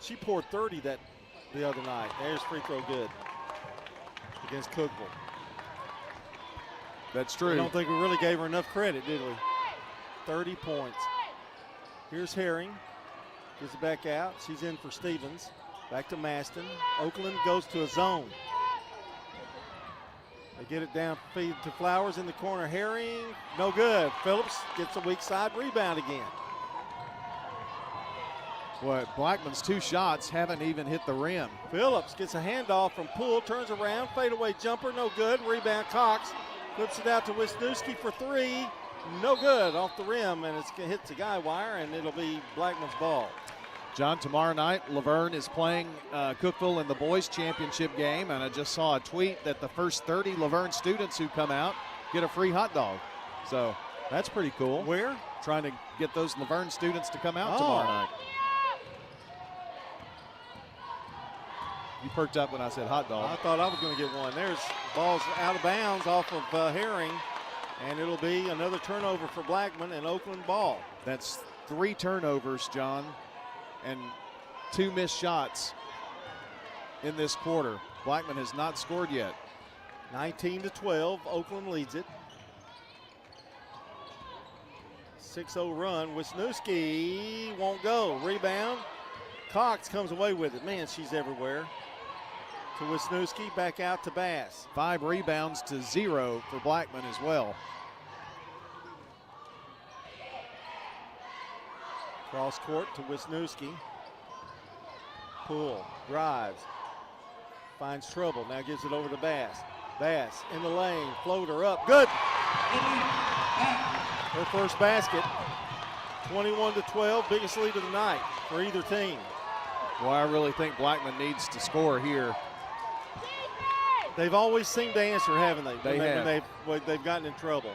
She poured 30 the other night. There's free throw good against Cookeville. That's true. I don't think we really gave her enough credit, did we? 30 points. Here's Herring. Gets it back out. She's in for Stevens. Back to Maston. Oakland goes to a zone. They get it down, feed to Flowers in the corner. Herring, no good. Phillips gets a weak side rebound again. Boy, Blackman's 2 shots haven't even hit the rim. Phillips gets a handoff from Poole, turns around, fadeaway jumper, no good. Rebound, Cox flips it out to Wisniewski for 3. No good off the rim, and it hits the guy wire, and it'll be Blackman's ball. John, tomorrow night, Laverne is playing Cookeville in the boys' championship game, and I just saw a tweet that the first 30 Laverne students who come out get a free hot dog. So that's pretty cool. Where? Trying to get those Laverne students to come out tomorrow night. You perked up when I said hot dog. I thought I was going to get one. There's balls out of bounds off of Herring, and it'll be another turnover for Blackman and Oakland ball. That's 3 turnovers, John, and 2 missed shots in this quarter. Blackman has not scored yet. 19-12, Oakland leads it. 6-0 run. Wisniewski won't go. Rebound. Cox comes away with it. Man, she's everywhere. To Wisniewski, back out to Bass. 5 rebounds to 0 for Blackman as well. Cross court to Wisniewski. Poole drives. Finds trouble. Now gives it over to Bass. Bass in the lane. Floater up. Good. Her first basket. 21-12. Biggest lead of the night for either team. Well, I really think Blackman needs to score here. They've always seemed to answer, haven't they? When they've gotten in trouble.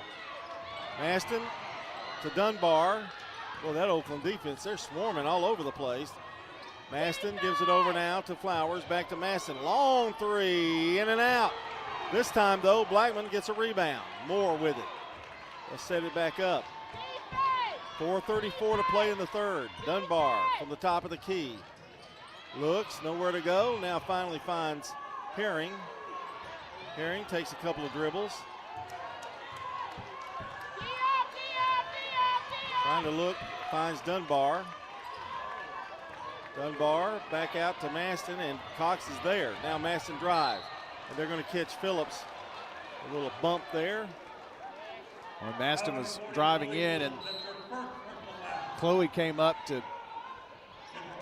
Maston to Dunbar. Well, that Oakland defense, they're swarming all over the place. Maston gives it over now to Flowers. Back to Maston. Long 3, in and out. This time, though, Blackman gets a rebound. Moore with it. Let's set it back up. 4:34 to play in the third. Dunbar from the top of the key. Looks, nowhere to go. Now finally finds Herring. Herring takes a couple of dribbles. Trying to look, finds Dunbar. Dunbar back out to Maston, and Cox is there. Now Maston drives, and they're going to catch Phillips. A little bump there. Well, Maston was driving in, and Chloe came up to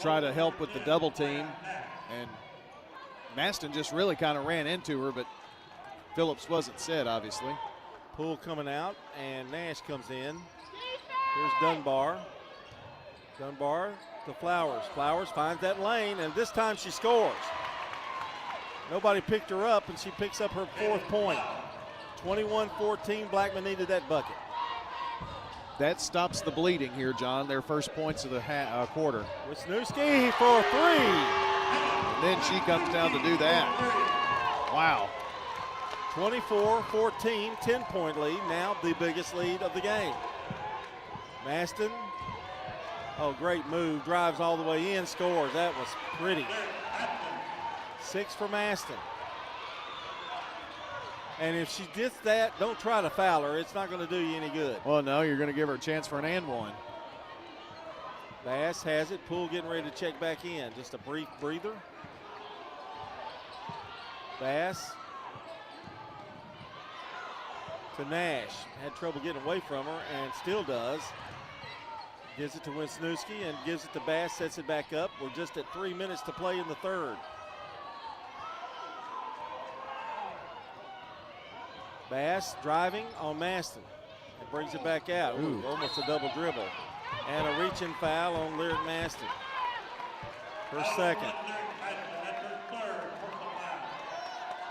try to help with the double team, and Maston just really kind of ran into her, but Phillips wasn't set, obviously. Poole coming out, and Nash comes in. Here's Dunbar. Dunbar to Flowers. Flowers finds that lane, and this time she scores. Nobody picked her up, and she picks up her 4th point. 21-14, Blackman needed that bucket. That stops the bleeding here, John. Their first points of the quarter. Wisniewski for 3. And then she comes down to do that. Wow. 24-14, 10-point lead. Now the biggest lead of the game. Maston. Oh, great move. Drives all the way in, scores. That was pretty. 6 for Maston. And if she gets that, don't try to foul her. It's not going to do you any good. Well, no, you're going to give her a chance for an and one. Bass has it. Poole getting ready to check back in. Just a brief breather. Bass to Nash. Had trouble getting away from her and still does. Gives it to Wisniewski and gives it to Bass. Sets it back up. We're just at 3 minutes to play in the third. Bass driving on Maston and brings it back out. Ooh, almost a double dribble. And a reaching foul on Lyric Maston. Her second.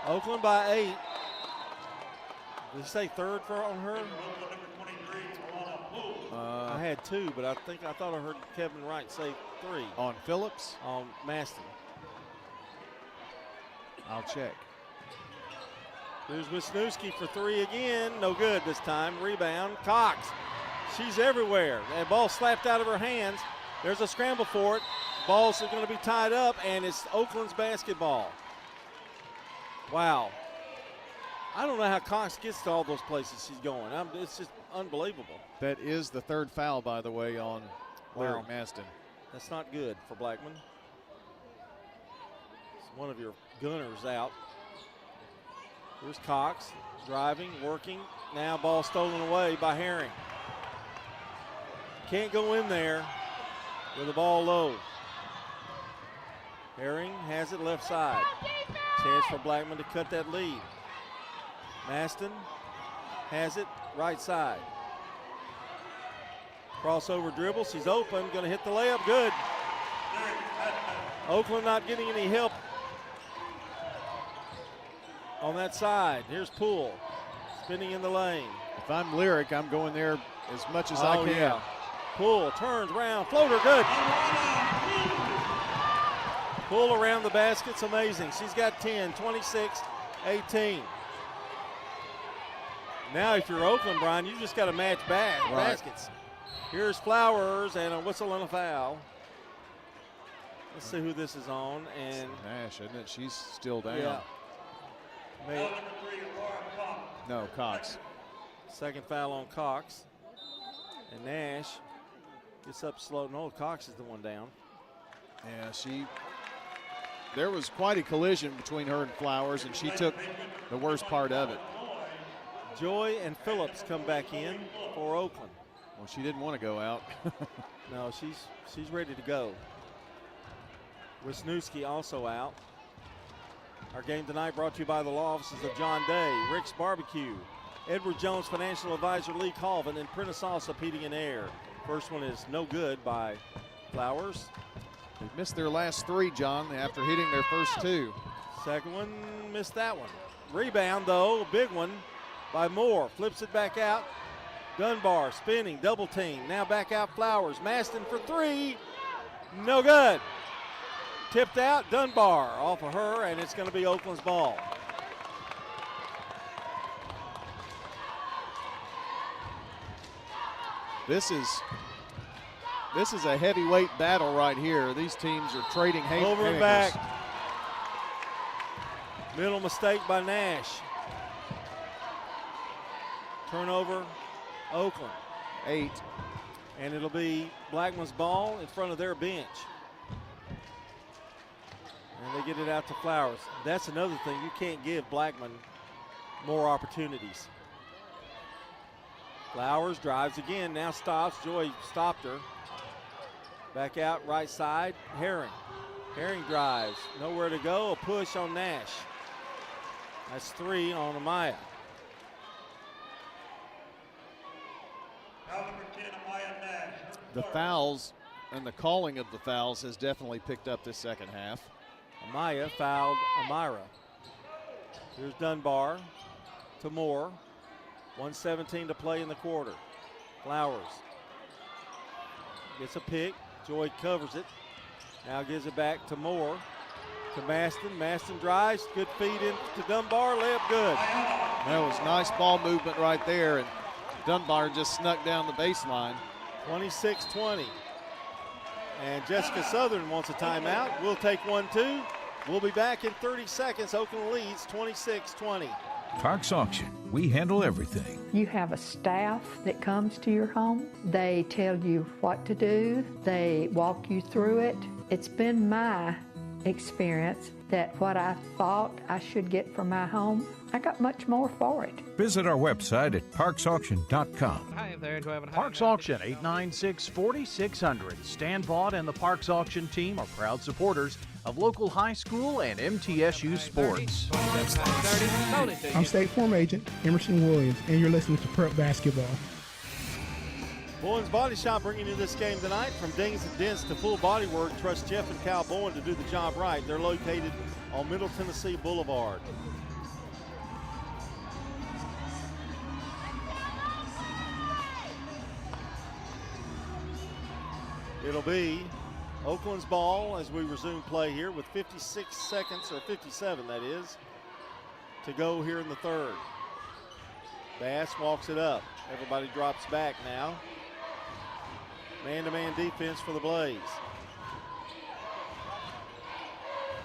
Oakland by 8. Did you say third on her? I had 2, but I thought I heard Kevin Wright say 3. On Phillips? On Maston. I'll check. Here's Wisniewski for 3 again. No good this time. Rebound. Cox She's everywhere. And ball slapped out of her hands. There's a scramble for it. Ball's going to be tied up, and it's Oakland's basketball. Wow. I don't know how Cox gets to all those places she's going. It's just unbelievable. That is the third foul, by the way, on Lyric Maston. That's not good for Blackman. It's one of your gunners out. Here's Cox driving, working. Now ball stolen away by Herring. Can't go in there with the ball low. Herring has it left side. Chance for Blackman to cut that lead. Maston has it right side. Crossover dribble. She's open. Going to hit the layup. Good. Oakland not getting any help on that side. Here's Poole spinning in the lane. If I'm Lyric, I'm going there as much as I can. Yeah. Poole turns around. Floater. Good. Poole around the basket's amazing. She's got 10, 26, 18. Now if you're Oakland, Brian, you just got to match baskets. Here's Flowers and a whistle and a foul. Let's see who this is on. And Nash, isn't it? She's still down. Yeah. No, Cox. Second foul on Cox. And Nash gets up slow. No, Cox is the one down. Yeah, there was quite a collision between her and Flowers, and she took the worst part of it. Joy and Phillips come back in for Oakland. Well, she didn't want to go out. No, she's ready to go. Wisniewski also out. Our game tonight brought to you by the law offices of John Day, Rick's Barbecue, Edward Jones Financial Advisor Lee Colvin, and Prentice Salsa Heating and Air. First one is no good by Flowers. They missed their last three, John, after hitting their first two. Second one, missed that one. Rebound, though, big one by Moore. Flips it back out. Dunbar spinning, double team. Now back out Flowers. Maston for three. No good. Tipped out, Dunbar off of her, and it's going to be Oakland's ball. This is a heavyweight battle right here. These teams are trading over and back. Middle mistake by Nash. Turnover, Oakland. 8. And it'll be Blackman's ball in front of their bench. And they get it out to Flowers. That's another thing. You can't give Blackman more opportunities. Flowers drives again, now stops. Joy stopped her. Back out right side, Herring. Herring drives, nowhere to go, a push on Nash. That's 3 on Amaya. The fouls and the calling of the fouls has definitely picked up this second half. Amaya fouled Amira. Here's Dunbar to Moore. 1:17 to play in the quarter. Flowers gets a pick. Joy covers it. Now gives it back to Moore. To Maston. Maston drives. Good feed in to Dunbar. Layup good. That was nice ball movement right there, and Dunbar just snuck down the baseline. 26-20. And Jessica Southern wants a timeout. We'll take one too. We'll be back in 30 seconds. Oakland leads 26-20. Parks Auction. We handle everything. You have a staff that comes to your home. They tell you what to do. They walk you through it. It's been my experience that what I thought I should get for my home, I got much more for it. Visit our website at parksauction.com. Hi there, Parks Auction, 896-4600. Stan Vaught and the Parks Auction team are proud supporters of local high school and MTSU sports. I'm State Farm Agent Emerson Williams, and you're listening to Prep Basketball. Bowen's Body Shop bringing you this game tonight. From dings and dents to full body work, trust Jeff and Cal Bowen to do the job right. They're located on Middle Tennessee Boulevard. It'll be Oakland's ball as we resume play here with 56 seconds, or 57 that is, to go here in the third. Bass walks it up. Everybody drops back now. Man-to-man defense for the Blaze.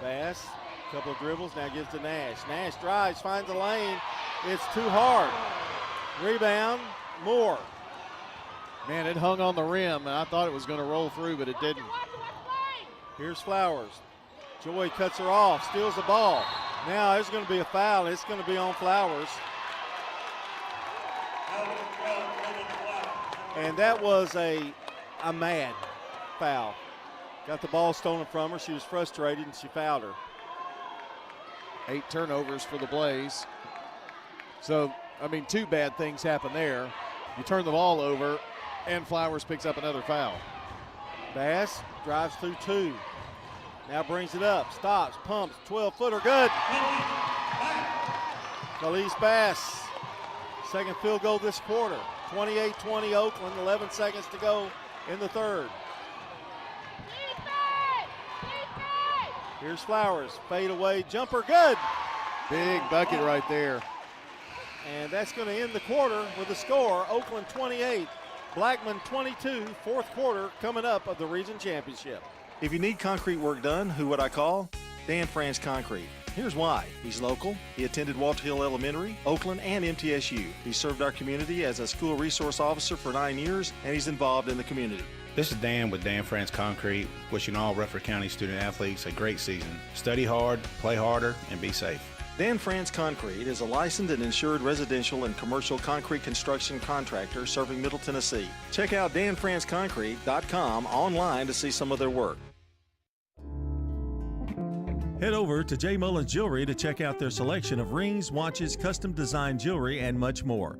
Bass, couple of dribbles, now gives to Nash. Nash drives, finds a lane. It's too hard. Rebound, Moore. Man, it hung on the rim, and I thought it was going to roll through, but it didn't. Here's Flowers. Joy cuts her off, steals the ball. Now there's going to be a foul. It's going to be on Flowers. And that was a mad foul. Got the ball stolen from her. She was frustrated, and she fouled her. 8 turnovers for the Blaze. So, I mean, 2 bad things happen there. You turn the ball over, and Flowers picks up another foul. Bass drives through 2. Now brings it up, stops, pumps, 12-footer, good. Khalees Bass, second field goal this quarter. 28-20 Oakland, 11 seconds to go in the third. Here's Flowers, fade away, jumper, good. Big bucket right there. And that's going to end the quarter with a score, Oakland 28, Blackman 22, fourth quarter coming up of the region championship. If you need concrete work done, who would I call? Dan France Concrete. Here's why. He's local. He attended Walter Hill Elementary, Oakland, and MTSU. He served our community as a school resource officer for 9 years, and he's involved in the community. This is Dan with Dan France Concrete, wishing all Rutherford County student athletes a great season. Study hard, play harder, and be safe. Dan France Concrete is a licensed and insured residential and commercial concrete construction contractor serving Middle Tennessee. Check out danfranceconcrete.com online to see some of their work. Head over to J. Mullins Jewelry to check out their selection of rings, watches, custom design jewelry, and much more.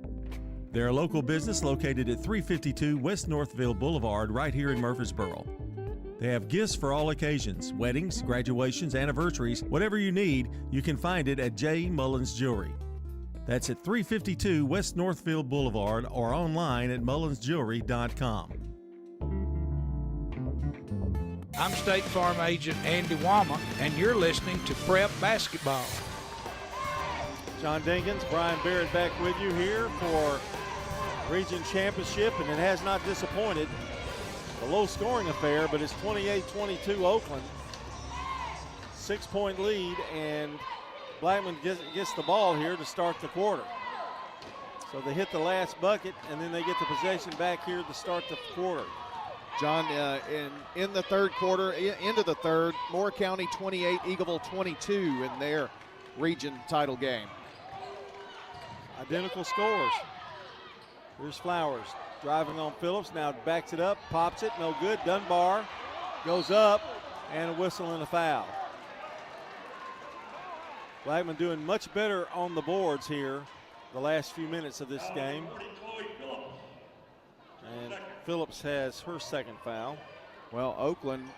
They're a local business located at 352 West Northville Boulevard right here in Murfreesboro. They have gifts for all occasions, weddings, graduations, anniversaries, whatever you need, you can find it at J. Mullins Jewelry. That's at 352 West Northville Boulevard or online at mullinsjewelry.com. I'm State Farm Agent Andy Womack, and you're listening to Prep Basketball. John Dinkins, Brian Barrett back with you here for Region Championship, and it has not disappointed. A low-scoring affair, but it's 28-22 Oakland. 6-point lead, and Blackman gets the ball here to start the quarter. So they hit the last bucket, and then they get the possession back here to start the quarter. John, in the third quarter, into the third, Moore County 28, Eagleville 22 in their region title game. Identical scores. Here's Flowers driving on Phillips, now backs it up, pops it, no good. Dunbar goes up, and a whistle and a foul. Blackman doing much better on the boards here the last few minutes of this game. And Phillips has her second foul. Well, Oakland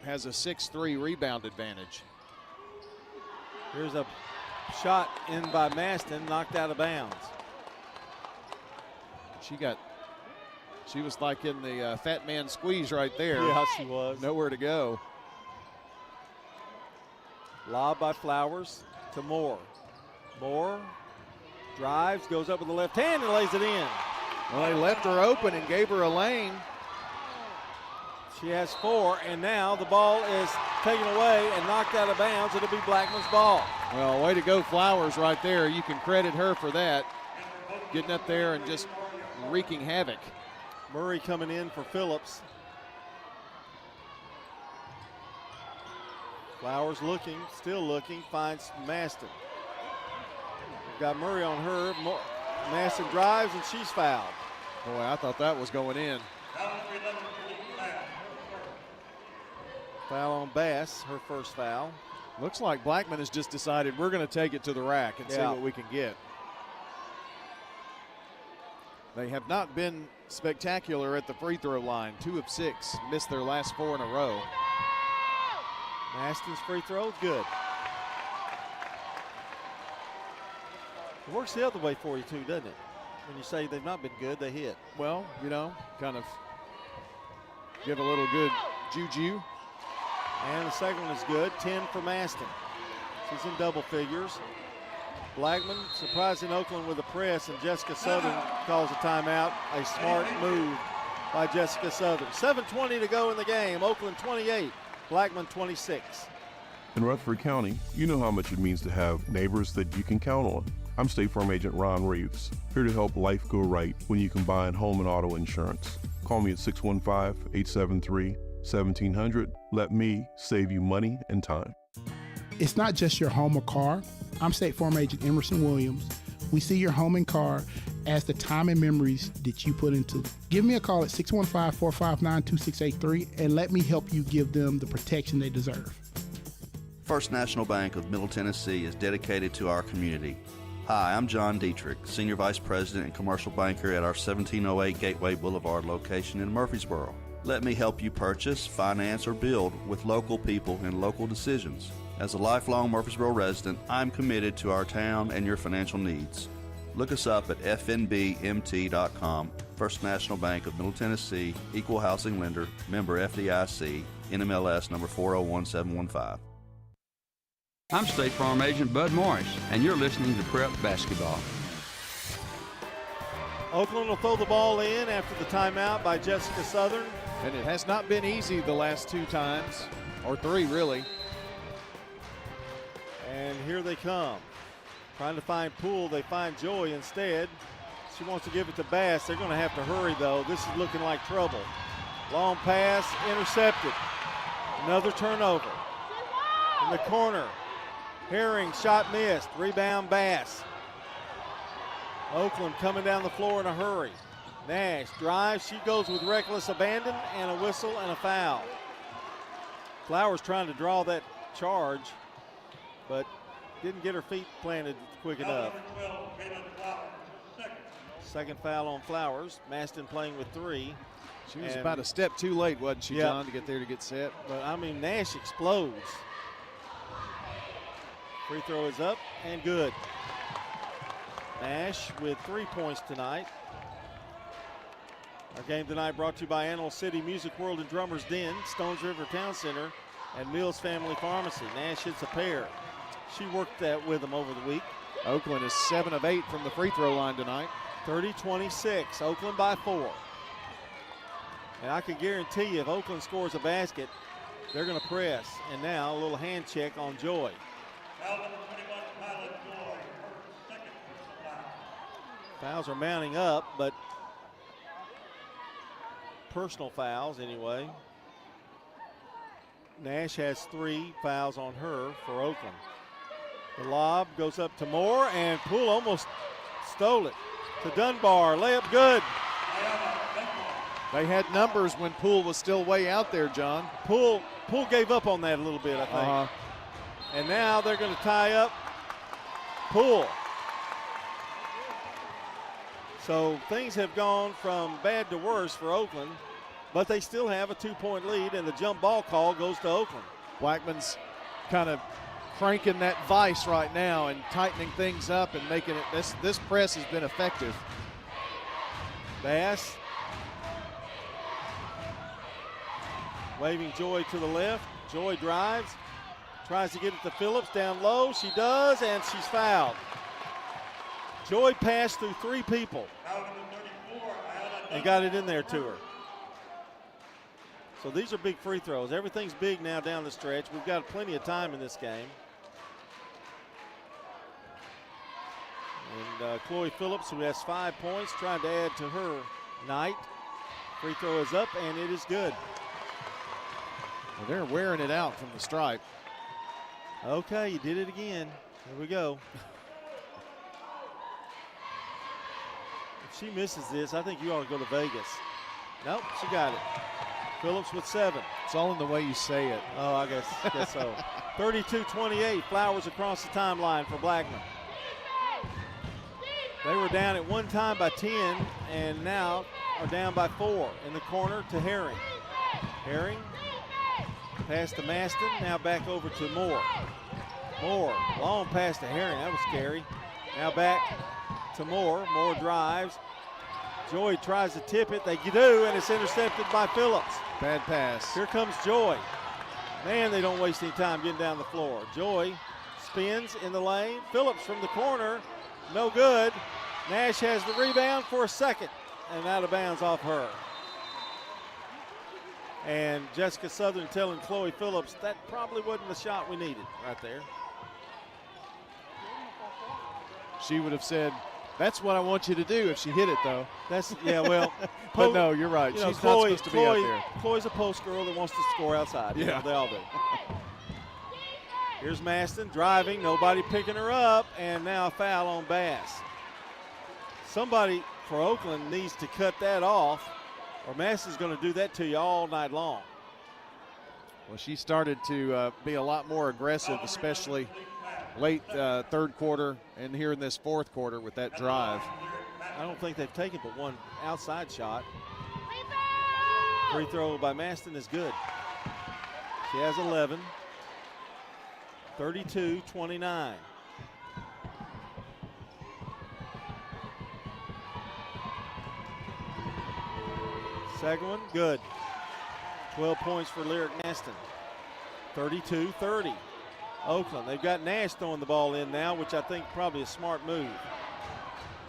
has a 6-3 rebound advantage. Here's a shot in by Maston, knocked out of bounds. She was like in the fat man squeeze right there. Yeah, she was. Nowhere to go. Lob by Flowers to Moore. Moore drives, goes up with the left hand and lays it in. Well, they left her open and gave her a lane. She has 4, and now the ball is taken away and knocked out of bounds. It'll be Blackman's ball. Well, way to go, Flowers, right there. You can credit her for that. Getting up there and just wreaking havoc. Murray coming in for Phillips. Flowers looking, still looking, finds Maston. We've got Murray on her. Maston drives, and she's fouled. Boy, I thought that was going in. Foul on Bass, her first foul. Looks like Blackman has just decided we're going to take it to the rack and see what we can get. They have not been spectacular at the free throw line. 2 of 6, missed their last 4 in a row. Maston's free throw, good. It works the other way for you too, doesn't it? When you say they've not been good, they hit. Well, you know, kind of give a little good juju. And the second one is good, 10 for Maston. She's in double figures. Blackman surprising Oakland with a press, and Jessica Southern calls a timeout. A smart move by Jessica Southern. 7:20 to go in the game. Oakland 28, Blackman 26. In Rutherford County, you know how much it means to have neighbors that you can count on. I'm State Farm Agent Ron Reeves, here to help life go right when you combine home and auto insurance. Call me at 615-873-1700. Let me save you money and time. It's not just your home or car. I'm State Farm Agent Emerson Williams. We see your home and car as the time and memories that you put into it. Give me a call at 615-459-2683 and let me help you give them the protection they deserve. First National Bank of Middle Tennessee is dedicated to our community. Hi, I'm John Dietrich, Senior Vice President and Commercial Banker at our 1708 Gateway Boulevard location in Murfreesboro. Let me help you purchase, finance, or build with local people and local decisions. As a lifelong Murfreesboro resident, I'm committed to our town and your financial needs. Look us up at fnbmt.com. First National Bank of Middle Tennessee, Equal Housing Lender, member FDIC, NMLS number 401715. I'm State Farm Agent Bud Morris, and you're listening to Prep Basketball. Oakland will throw the ball in after the timeout by Jessica Southern. And it has not been easy the last two times, or three really. And here they come. Trying to find Poole, they find Joy instead. She wants to give it to Bass. They're going to have to hurry though. This is looking like trouble. Long pass, intercepted. Another turnover. In the corner. Herring, shot missed. Rebound, Bass. Oakland coming down the floor in a hurry. Nash drives. She goes with reckless abandon and a whistle and a foul. Flowers trying to draw that charge, but didn't get her feet planted quick enough. Second foul on Flowers. Maston playing with three. She was about a step too late, wasn't she, John, to get there to get set? But, I mean, Nash explodes. Free throw is up and good. Nash with 3 points tonight. Our game tonight brought to you by Animal City Music World and Drummers Den, Stones River Town Center, and Mills Family Pharmacy. Nash hits a pair. She worked that with them over the week. Oakland is 7 of 8 from the free throw line tonight. 30-26, Oakland by 4. And I can guarantee you if Oakland scores a basket, they're going to press. And now a little hand check on Joy. Fouls are mounting up, but personal fouls anyway. Nash has 3 fouls on her for Oakland. The lob goes up to Moore, and Poole almost stole it to Dunbar. Layup good. They had numbers when Poole was still way out there, John. Poole gave up on that a little bit, I think. And now they're going to tie up Poole. So things have gone from bad to worse for Oakland, but they still have a 2-point lead, and the jump ball call goes to Oakland. Blackman's kind of cranking that vice right now and tightening things up and making it, this press has been effective. Bass waving Joy to the left. Joy drives, tries to get it to Phillips down low. She does, and she's fouled. Joy passed through 3 people and got it in there to her. So these are big free throws. Everything's big now down the stretch. We've got plenty of time in this game. And Chloe Phillips, who has 5 points, trying to add to her night. Free throw is up, and it is good. Well, they're wearing it out from the stripe. Okay, you did it again. Here we go. If she misses this, I think you ought to go to Vegas. Nope, she got it. Phillips with 7. It's all in the way you say it. Oh, I guess so. 32-28, Flowers across the timeline for Blackman. They were down at one time by 10 and now are down by 4. In the corner to Herring. Herring pass to Maston, now back over to Moore. Moore, long pass to Herring, that was scary. Now back to Moore. Moore drives. Joy tries to tip it. They do, and it's intercepted by Phillips. Bad pass. Here comes Joy. Man, they don't waste any time getting down the floor. Joy spins in the lane. Phillips from the corner. No good. Nash has the rebound for a second, and out of bounds off her. And Jessica Southern telling Chloe Phillips that probably wasn't the shot we needed right there. She would have said, "That's what I want you to do," if she hit it, though. That's, yeah, well. But no, you're right. You know, She's not supposed to be out there. Chloe's a post girl that wants to score outside. Yeah. You know, they all do. Here's Maston driving, nobody picking her up, and now a foul on Bass. Somebody for Oakland needs to cut that off, or Maston's going to do that to you all night long. Well, she started to be a lot more aggressive, especially late third quarter and here in this fourth quarter with that drive. I don't think they've taken but one outside shot. Free throw by Maston is good. She has 11. 32-29. Second one, good. 12 points for Lyric Maston. 32-30. Oakland, they've got Nash throwing the ball in now, which I think probably a smart move.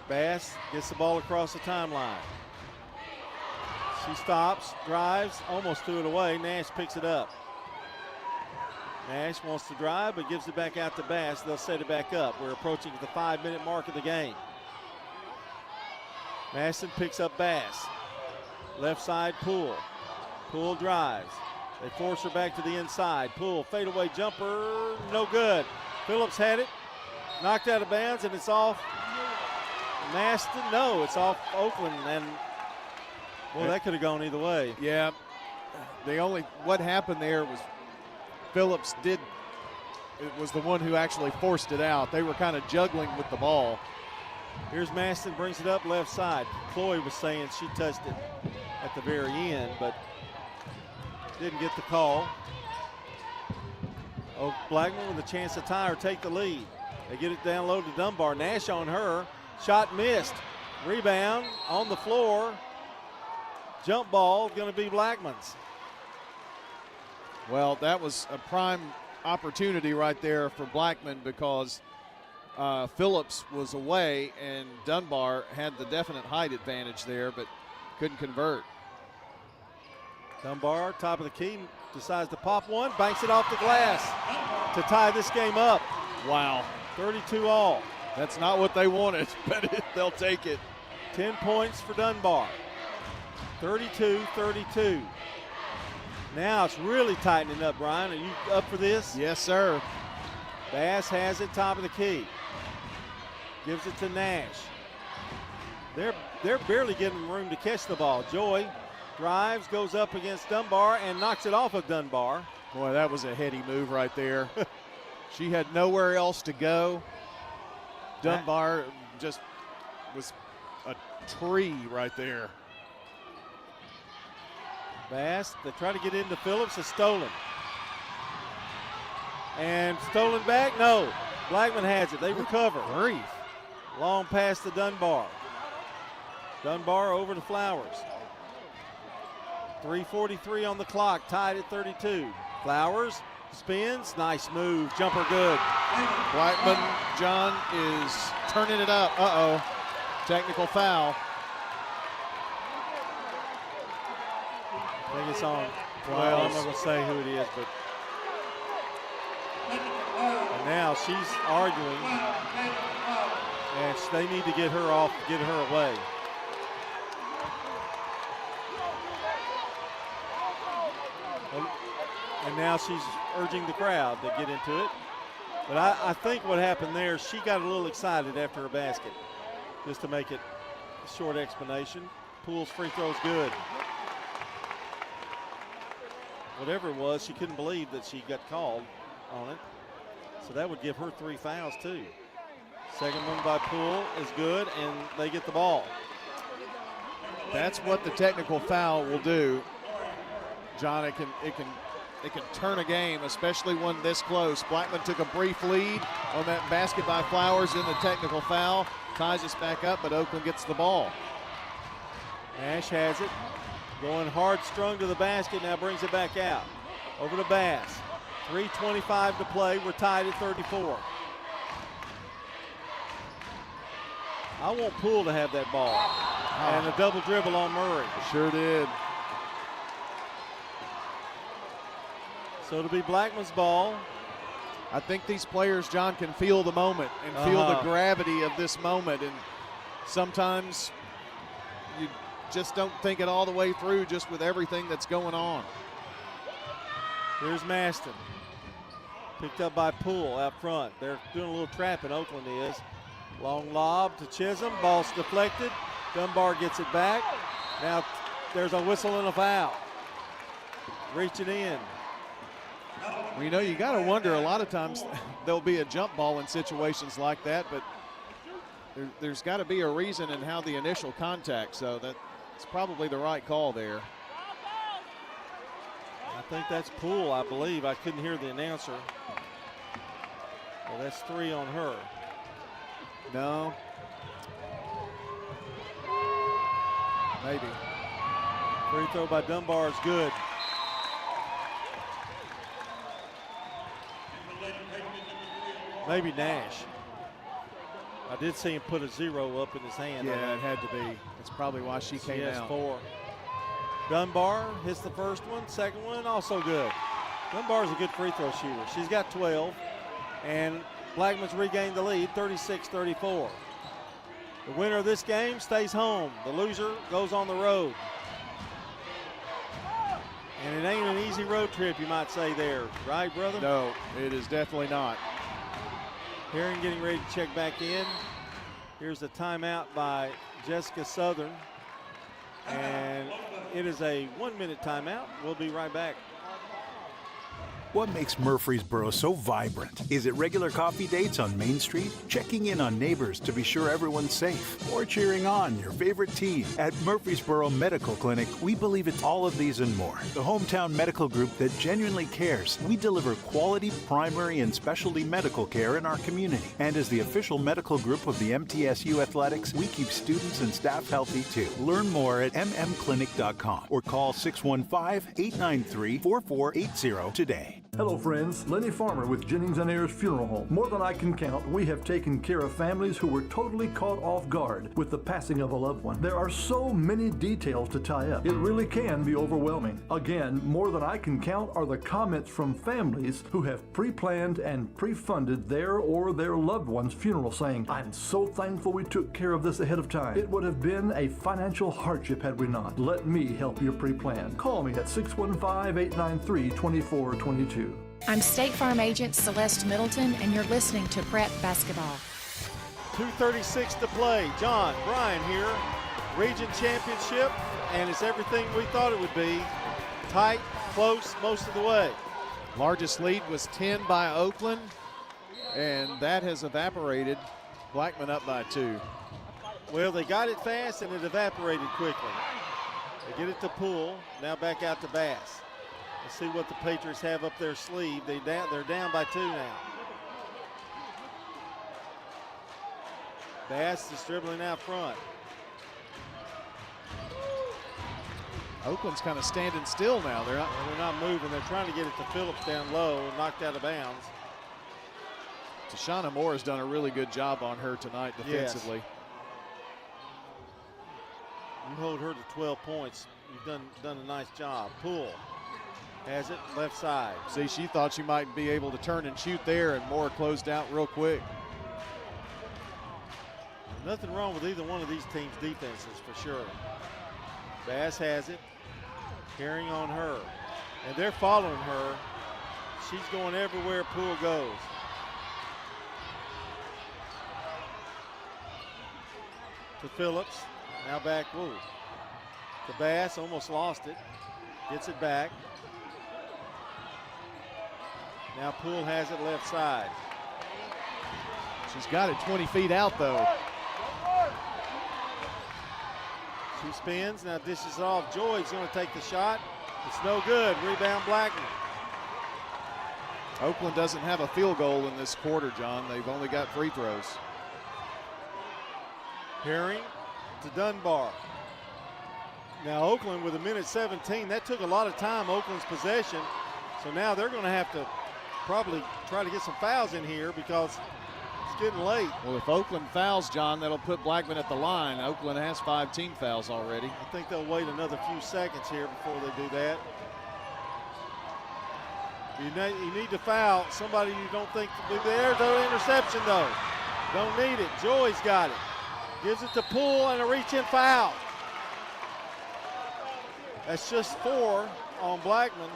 Bass gets the ball across the timeline. She stops, drives, almost threw it away. Nash picks it up. Nash wants to drive, but gives it back out to Bass. They'll set it back up. We're approaching the 5-minute mark of the game. Maston picks up Bass. Left side, Poole. Poole drives. They force her back to the inside. Poole, fadeaway jumper, no good. Phillips had it, knocked out of bounds, and it's off Maston. No, it's off Oakland, and well, that could have gone either way. Yeah, what happened there was Phillips was the one who actually forced it out. They were kind of juggling with the ball. Here's Maston, brings it up left side. Chloe was saying she touched it at the very end, but didn't get the call. Oh, Blackman with a chance to tie or take the lead. They get it down low to Dunbar. Nash on her. Shot missed. Rebound on the floor. Jump ball going to be Blackman's. Well, that was a prime opportunity right there for Blackman because Phillips was away and Dunbar had the definite height advantage there, but couldn't convert. Dunbar, top of the key, decides to pop one, banks it off the glass to tie this game up. Wow. 32 all. That's not what they wanted, but they'll take it. 10 points for Dunbar. 32-32. Now it's really tightening up, Brian. Are you up for this? Yes, sir. Bass has it, top of the key. Gives it to Nash. They're barely giving room to catch the ball. Joy drives, goes up against Dunbar, and knocks it off of Dunbar. Boy, that was a heady move right there. She had nowhere else to go. Dunbar just was a tree right there. Bass, they try to get into Phillips, is stolen. And stolen back, no. Blackman has it, they recover. Grief. Long pass to Dunbar. Dunbar over to Flowers. 3:43 on the clock, tied at 32. Flowers spins, nice move, jumper good. Blackman, John, is turning it up. Uh-oh, technical foul. I think it's on, well, I'm not going to say who it is, but. And now she's arguing, and they need to get her off, get her away. And now she's urging the crowd to get into it. But I think what happened there, she got a little excited after her basket. Just to make it a short explanation. Poole's free throw's good. Whatever it was, she couldn't believe that she got called on it. So that would give her 3 fouls too. Second one by Poole is good, and they get the ball. That's what the technical foul will do. John, it can turn a game, especially one this close. Blackman took a brief lead on that basket by Flowers in the technical foul. Ties us back up, but Oakland gets the ball. Nash has it. Going hard strung to the basket, now brings it back out. Over to Bass. 3:25 to play. We're tied at 34. I want Poole to have that ball. And a double dribble on Murray. Sure did. So it'll be Blackman's ball. I think these players, John, can feel the moment and feel the gravity of this moment. And sometimes you just don't think it all the way through just with everything that's going on. Here's Maston. Picked up by Poole out front. They're doing a little trapping, Oakland is. Long lob to Chisholm. Ball's deflected. Dunbar gets it back. Now there's a whistle and a foul. Reaching in. Well, you know, you got to wonder a lot of times there'll be a jump ball in situations like that, but there's got to be a reason in how the initial contact, so that's probably the right call there. I think that's Poole, I believe. I couldn't hear the announcer. Well, that's 3 on her. No. Maybe. Free throw by Dunbar is good. Maybe Nash. I did see him put a 0 up in his hand. Yeah, it had to be. That's probably why she came out. 4. Dunbar hits the first one. Second one, also good. Dunbar's a good free throw shooter. She's got 12. And Blackman's regained the lead, 36-34. The winner of this game stays home. The loser goes on the road. And it ain't an easy road trip, you might say there. Right, brother? No, it is definitely not. Herring getting ready to check back in. Here's a timeout by Jessica Southern. And it is a 1-minute timeout. We'll be right back. What makes Murfreesboro so vibrant? Is it regular coffee dates on Main Street? Checking in on neighbors to be sure everyone's safe? Or cheering on your favorite team? At Murfreesboro Medical Clinic, we believe it's all of these and more. The hometown medical group that genuinely cares. We deliver quality primary and specialty medical care in our community. And as the official medical group of the MTSU Athletics, we keep students and staff healthy too. Learn more at mmclinic.com or call 615-893-4480 today. Hello friends, Lenny Farmer with Jennings & Ayers Funeral Home. More than I can count, we have taken care of families who were totally caught off guard with the passing of a loved one. There are so many details to tie up. It really can be overwhelming. Again, more than I can count are the comments from families who have pre-planned and pre-funded their or their loved one's funeral saying, "I'm so thankful we took care of this ahead of time. It would have been a financial hardship had we not. Let me help you pre-plan." Call me at 615-893-2422. I'm State Farm Agent Celeste Middleton, and you're listening to Prep Basketball. 2:36 to play. John Bryan here. Region championship, and it's everything we thought it would be. Tight, close most of the way. Largest lead was 10 by Oakland, and that has evaporated. Blackman up by 2. Well, they got it fast, and it evaporated quickly. They get it to Poole, now back out to Bass. Let's see what the Patriots have up their sleeve. They're down by 2 now. Bass is dribbling out front. Oakland's kind of standing still now. They're not moving. They're trying to get it to Phillips down low and knocked out of bounds. Tashana Moore has done a really good job on her tonight defensively. Yes. You hold her to 12 points. You've done a nice job. Poole has it left side. See, she thought she might be able to turn and shoot there, and Moore closed out real quick. Nothing wrong with either one of these teams' defenses for sure. Bass has it. Carrying on her. And they're following her. She's going everywhere Poole goes. To Phillips. Now back, to Bass, almost lost it. Gets it back. Now Poole has it left side. She's got it 20 feet out though. She spins, now dishes it off. Joy's gonna take the shot. It's no good, rebound Blackman. Oakland doesn't have a field goal in this quarter, John. They've only got free throws. Herring to Dunbar. Now Oakland with 1:17, that took a lot of time, Oakland's possession. So now they're gonna have to probably try to get some fouls in here because it's getting late. Well, if Oakland fouls, John, that'll put Blackman at the line. Oakland has 5 team fouls already. I think they'll wait another few seconds here before they do that. You need to foul somebody you don't think to be there. No interception, though. Don't need it. Joy's got it. Gives it to Poole and a reach-in foul. That's just 4 on Blackman.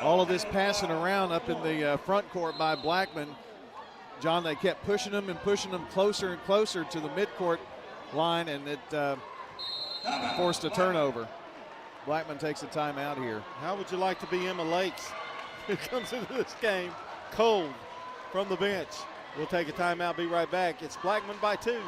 All of this passing around up in the front court by Blackman. John, they kept pushing them closer and closer to the midcourt line, and it forced a turnover. Blackman takes a timeout here. How would you like to be Emma Lakes, who comes into this game cold from the bench? We'll take a timeout, be right back. It's Blackman by 2.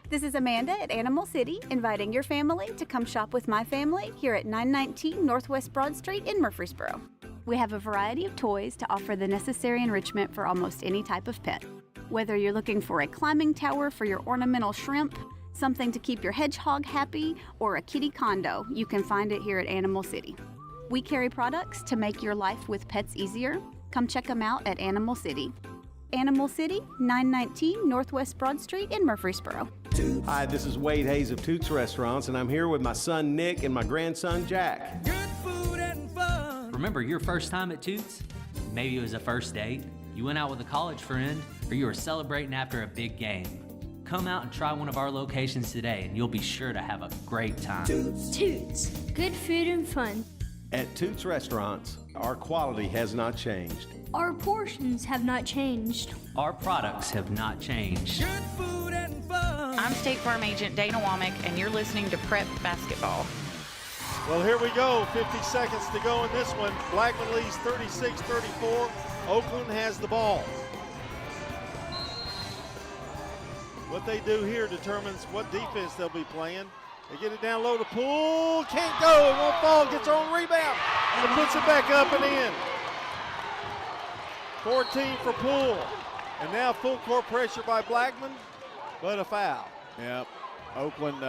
This is Amanda at Animal City, inviting your family to come shop with my family here at 919 Northwest Broad Street in Murfreesboro. We have a variety of toys to offer the necessary enrichment for almost any type of pet. Whether you're looking for a climbing tower for your ornamental shrimp, something to keep your hedgehog happy, or a kitty condo, you can find it here at Animal City. We carry products to make your life with pets easier. Come check them out at Animal City. Animal City, 919 Northwest Broad Street in Murfreesboro. Hi, this is Wade Hayes of Toots Restaurants, and I'm here with my son Nick and my grandson Jack. Good food and fun. Remember your first time at Toots? Maybe it was a first date, you went out with a college friend, or you were celebrating after a big game. Come out and try one of our locations today, and you'll be sure to have a great time. Toots. Good food and fun. At Toots Restaurants, our quality has not changed. Our portions have not changed. Our products have not changed. Good food and fun. I'm State Farm Agent Dana Womack, and you're listening to Prep Basketball. Well, here we go. 50 seconds to go in this one. Blackman leads 36-34. Oakland has the ball. What they do here determines what defense they'll be playing. They get it down low to Poole. Can't go. It won't fall. Gets her own rebound. And puts it back up and in. 14 for Poole. And now full court pressure by Blackman, but a foul. Yep. Oakland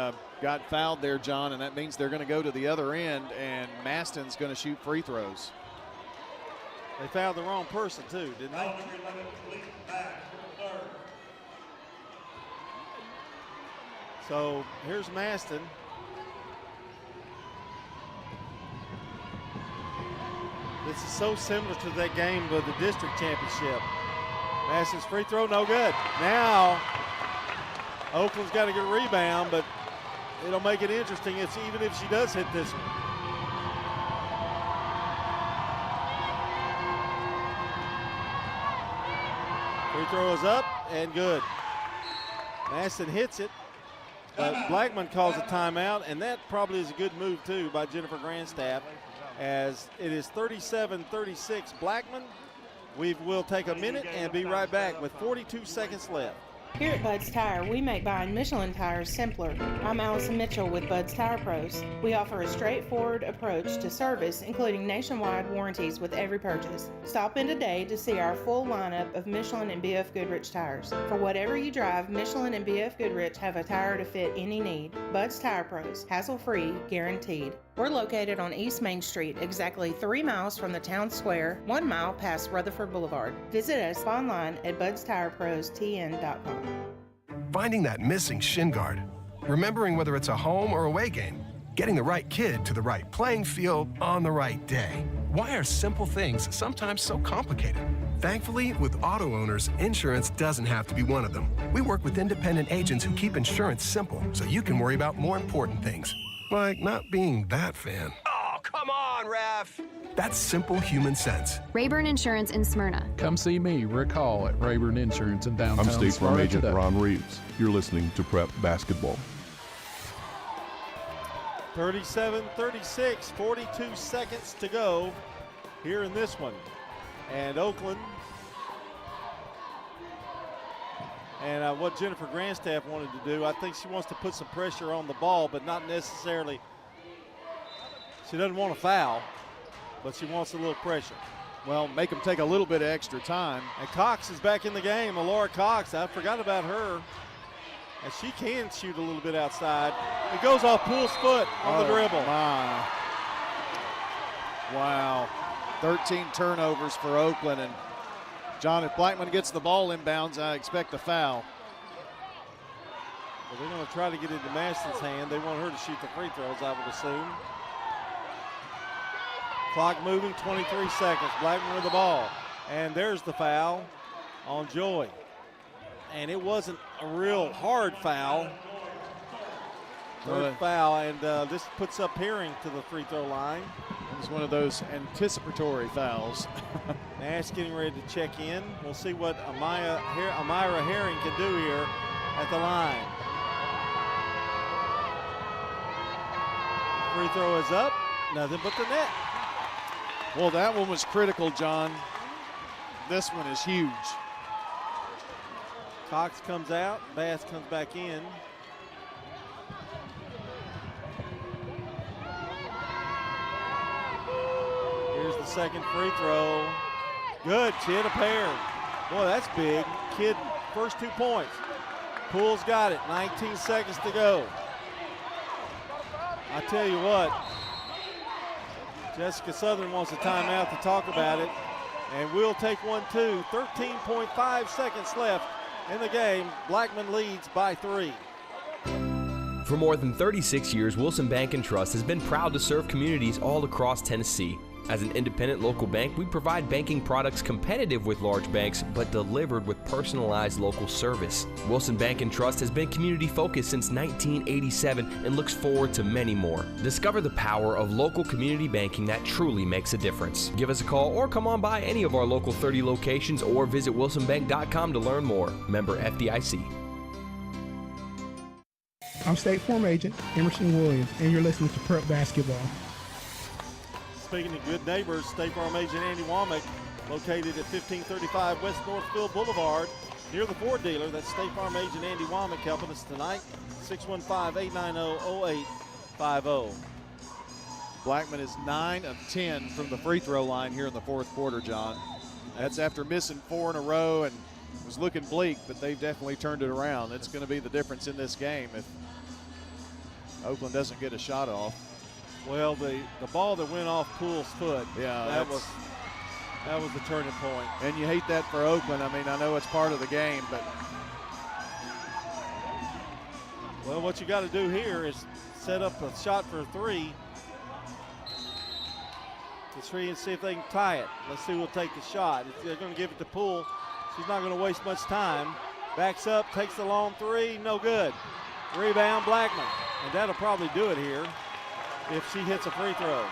got fouled there, John, and that means they're going to go to the other end, and Maston's going to shoot free throws. They fouled the wrong person, too, didn't they? So here's Maston. This is so similar to that game of the district championship. Maston's free throw, no good. Now, Oakland's got to get a rebound, but it'll make it interesting even if she does hit this one. Free throw is up and good. Maston hits it, but Blackman calls a timeout, and that probably is a good move, too, by Jennifer Grandstaff, as it is 37-36 Blackman. We will take a minute and be right back with 42 seconds left. Here at Bud's Tire, we make buying Michelin tires simpler. I'm Allison Mitchell with Bud's Tire Pros. We offer a straightforward approach to service, including nationwide warranties with every purchase. Stop in today to see our full lineup of Michelin and BF Goodrich tires. For whatever you drive, Michelin and BF Goodrich have a tire to fit any need. Bud's Tire Pros, hassle-free, guaranteed. We're located on East Main Street, exactly 3 miles from the town square, 1 mile past Rutherford Boulevard. Visit us online at budstireprostn.com. Finding that missing shin guard, remembering whether it's a home or away game, getting the right kid to the right playing field on the right day. Why are simple things sometimes so complicated? Thankfully, with auto owners, insurance doesn't have to be one of them. We work with independent agents who keep insurance simple so you can worry about more important things. Like not being that fan. Oh, come on, ref! That's simple human sense. Rayburn Insurance in Smyrna. Come see me, Rick Hall, at Rayburn Insurance in downtown I'm State Farm Smyrna Agent today. Ron Reeves. You're listening to Prep Basketball. 37-36, 42 seconds to go here in this one. And Oakland, and what Jennifer Grandstaff wanted to do, I think she wants to put some pressure on the ball, but not necessarily, she doesn't want to foul, but she wants a little pressure. Well, make them take a little bit of extra time. And Cox is back in the game. Laura Cox, I forgot about her. And she can shoot a little bit outside. It goes off Poole's foot on the dribble. My. Wow. 13 turnovers for Oakland. And John, if Blackman gets the ball inbounds, I expect a foul. Well, they're going to try to get into Maston's hand. They want her to shoot the free throws, I would assume. Clock moving, 23 seconds. Blackman with the ball. And there's the foul on Joey. And it wasn't a real hard foul. Third foul, and this puts up Herring to the free throw line. It was one of those anticipatory fouls. Nash getting ready to check in. We'll see what Amira Herring can do here at the line. Free throw is up. Nothing but the net. Well, that one was critical, John. This one is huge. Cox comes out. Bass comes back in. Here's the second free throw. Good. She hit a pair. Boy, that's big. Kid, first 2 points. Poole's got it. 19 seconds to go. I tell you what, Jessica Southern wants a timeout to talk about it, and we'll take one too. 13.5 seconds left in the game. Blackman leads by 3. For more than 36 years, Wilson Bank & Trust has been proud to serve communities all across Tennessee. As an independent local bank, we provide banking products competitive with large banks, but delivered with personalized local service. Wilson Bank & Trust has been community-focused since 1987 and looks forward to many more. Discover the power of local community banking that truly makes a difference. Give us a call or come on by any of our local 30 locations or visit wilsonbank.com to learn more. Member FDIC. I'm State Farm Agent Emerson Williams, and you're listening to Prep Basketball. Speaking of good neighbors, State Farm Agent Andy Womack, located at 1535 West Northfield Boulevard, near the Ford dealer. That's State Farm Agent Andy Womack helping us tonight. 615-890-0850. Blackman is 9 of 10 from the free throw line here in the fourth quarter, John. That's after missing 4 in a row and was looking bleak, but they've definitely turned it around. It's going to be the difference in this game if Oakland doesn't get a shot off. Well, the ball that went off Poole's foot, yeah, that was the turning point. And you hate that for Oakland. I mean, I know it's part of the game, but. Well, what you got to do here is set up a shot for 3. And see if they can tie it. Let's see who'll take the shot. If they're going to give it to Poole, she's not going to waste much time. Backs up, takes the long 3, no good. Rebound, Blackman. And that'll probably do it here if she hits a free throw.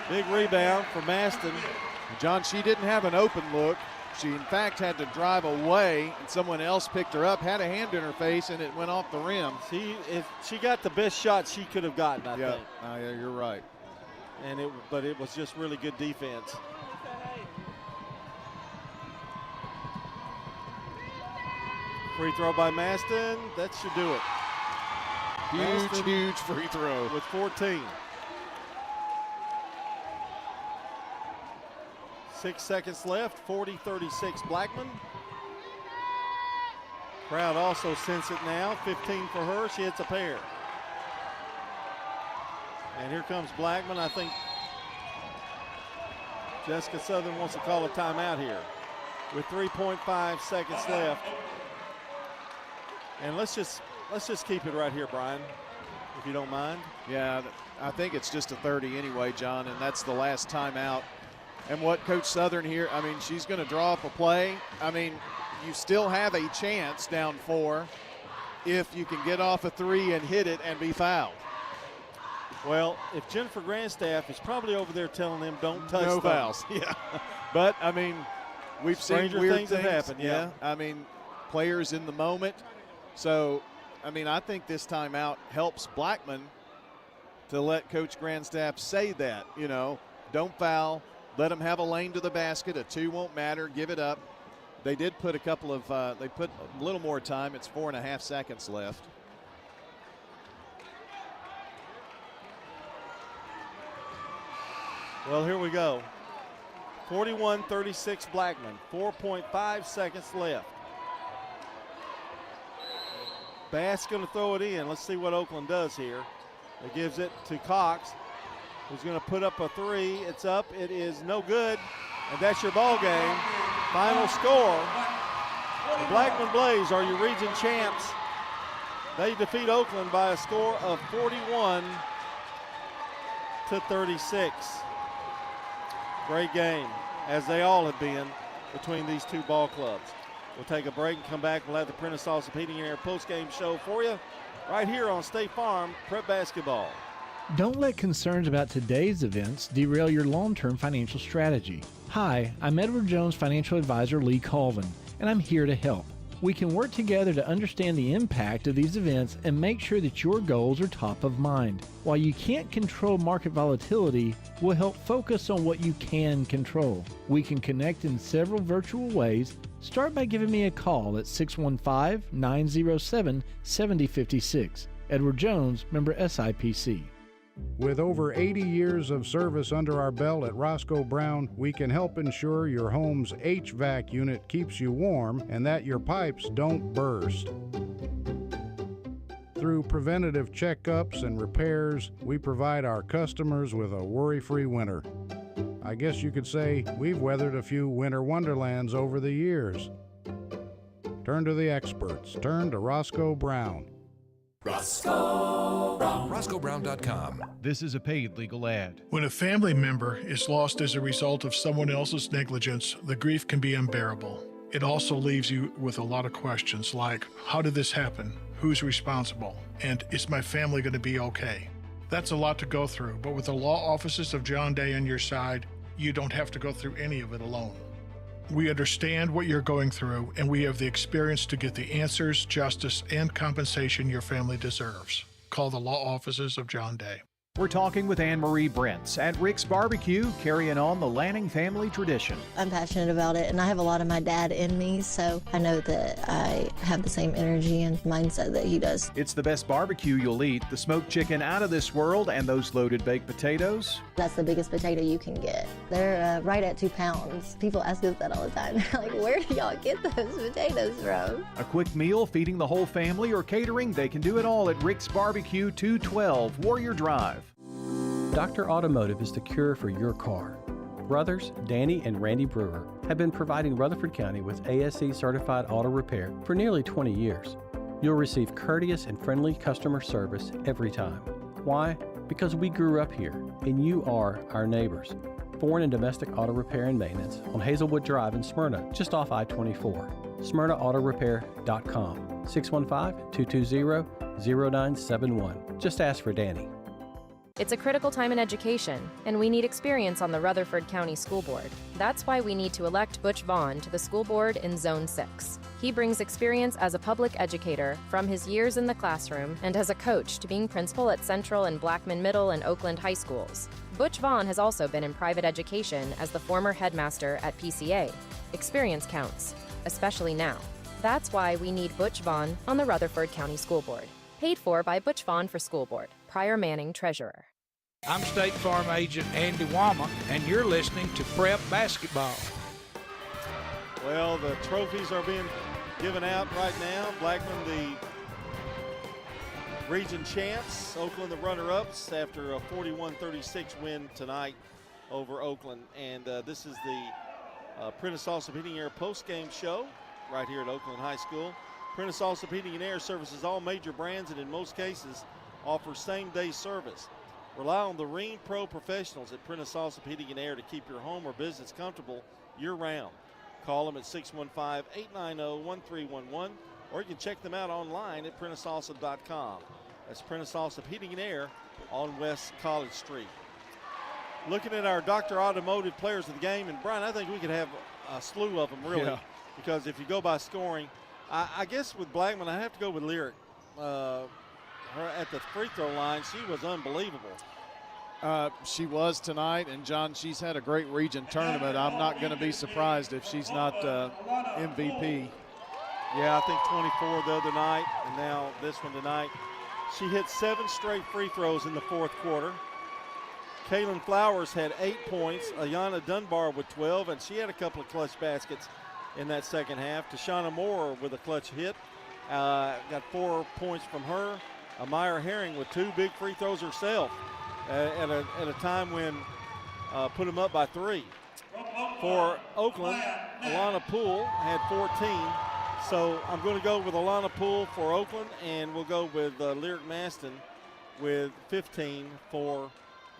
Big rebound for Maston. John, she didn't have an open look. She, in fact, had to drive away, and someone else picked her up, had a hand in her face, and it went off the rim. If she got the best shot she could have gotten, I think. Yeah, you're right. But it was just really good defense. Free throw by Maston. That should do it. Huge free throw. With 14. 6 seconds left. 40-36 Blackman. Crowd also sense it now. 15 for her. She hits a pair. And here comes Blackman. I think Jessica Southern wants to call a timeout here with 3.5 seconds left. And let's just keep it right here, Brian, if you don't mind. Yeah, I think it's just a 30 anyway, John, and that's the last timeout. And what Coach Southern here, I mean, she's going to draw up a play. I mean, you still have a chance down 4 if you can get off a 3 and hit it and be fouled. Well, if Jennifer Grandstaff is probably over there telling them don't touch no them. fouls. Yeah, but I mean, we've seen weird things have happened. Yeah, I mean, players in the moment. So, I mean, I think this timeout helps Blackman to let Coach Grandstaff say that, you know, don't foul, let them have a lane to the basket. A 2 won't matter. Give it up. They did put they put a little more time. It's 4.5 seconds left. Well, here we go. 41-36 Blackman. 4.5 seconds left. Bass going to throw it in. Let's see what Oakland does here. It gives it to Cox, who's going to put up a 3. It's up. It is no good. And that's your ball game. Final score. The Blackman Blaze are your region champs. They defeat Oakland by a score of 36. Great game, as they all have been, between these two ball clubs. We'll take a break and come back. We'll have the Prentice Salsa Heating and Air post-game show for you right here on State Farm Prep Basketball. Don't let concerns about today's events derail your long-term financial strategy. Hi, I'm Edward Jones Financial Advisor Lee Colvin, and I'm here to help. We can work together to understand the impact of these events and make sure that your goals are top of mind. While you can't control market volatility, we'll help focus on what you can control. We can connect in several virtual ways. Start by giving me a call at 615-907-7056. Edward Jones, member SIPC. With over 80 years of service under our belt at Roscoe Brown, we can help ensure your home's HVAC unit keeps you warm and that your pipes don't burst. Through preventative checkups and repairs, we provide our customers with a worry-free winter. I guess you could say we've weathered a few winter wonderlands over the years. Turn to the experts. Turn to Roscoe Brown. Roscoe Brown. RoscoeBrown.com. This is a paid legal ad. When a family member is lost as a result of someone else's negligence, the grief can be unbearable. It also leaves you with a lot of questions like, how did this happen? Who's responsible? And is my family going to be okay? That's a lot to go through, but with the law offices of John Day on your side, you don't have to go through any of it alone. We understand what you're going through, and we have the experience to get the answers, justice, and compensation your family deserves. Call the law offices of John Day. We're talking with Anne-Marie Brents at Rick's Barbecue, carrying on the Lanning family tradition. I'm passionate about it, and I have a lot of my dad in me, so I know that I have the same energy and mindset that he does. It's the best barbecue you'll eat, the smoked chicken out of this world, and those loaded baked potatoes. That's the biggest potato you can get. They're right at 2 pounds. People ask us that all the time. They're like, where do y'all get those potatoes from? A quick meal feeding the whole family or catering, they can do it all at Rick's Barbecue, 212 Warrior Drive. Dr. Automotive is the cure for your car. Brothers Danny and Randy Brewer have been providing Rutherford County with ASE certified auto repair for nearly 20 years. You'll receive courteous and friendly customer service every time. Why? Because we grew up here and you are our neighbors. Foreign and domestic auto repair and maintenance on Hazelwood Drive in Smyrna, just off I-24. SmyrnaAutorepair.com, 615-220-0971. Just ask for Danny. It's a critical time in education, and we need experience on the Rutherford County School Board. That's why we need to elect Butch Vaughn to the school board in Zone 6. He brings experience as a public educator from his years in the classroom and as a coach to being principal at Central and Blackman Middle and Oakland high schools. Butch Vaughn has also been in private education as the former headmaster at PCA. Experience counts, especially now. That's why we need Butch Vaughn on the Rutherford County School Board. Paid for by Butch Vaughn for School Board. Pryor Manning, Treasurer. I'm State Farm Agent Andy Womack, and you're listening to Prep Basketball. Well, the trophies are being given out right now. Blackman, the region champs. Oakland, the runner-ups after a 41-36 win tonight over Oakland. And this is the Prentice Salsa Heating and Air post-game show right here at Oakland High School. Prentice Salsa Heating and Air services all major brands and in most cases offers same-day service. Rely on the Rheem Pro professionals at Prentice Salsa Heating and Air to keep your home or business comfortable year-round. Call them at 615-890-1311, or you can check them out online at PrenticeSalsa.com. That's Prentice Salsa Heating and Air on West College Street. Looking at our Dr. Automotive players of the game, and Brian, I think we could have a slew of them, really, because if you go by scoring, I guess with Blackman, I have to go with Lyric. Her at the free throw line, she was unbelievable. She was tonight, and John, she's had a great region tournament. I'm not going to be surprised if she's not MVP. Yeah, I think 24 the other night, and now this one tonight. She hit 7 straight free throws in the fourth quarter. Kaylin Flowers had 8 points. Ayana Dunbar with 12, and she had a couple of clutch baskets in that second half. Tashana Moore with a clutch hit. Got 4 points from her. Amaya Herring with 2 big free throws herself at a time when put them up by 3. For Oakland, Alana Poole had 14. So I'm going to go with Alana Poole for Oakland, and we'll go with Lyric Maston with 15 for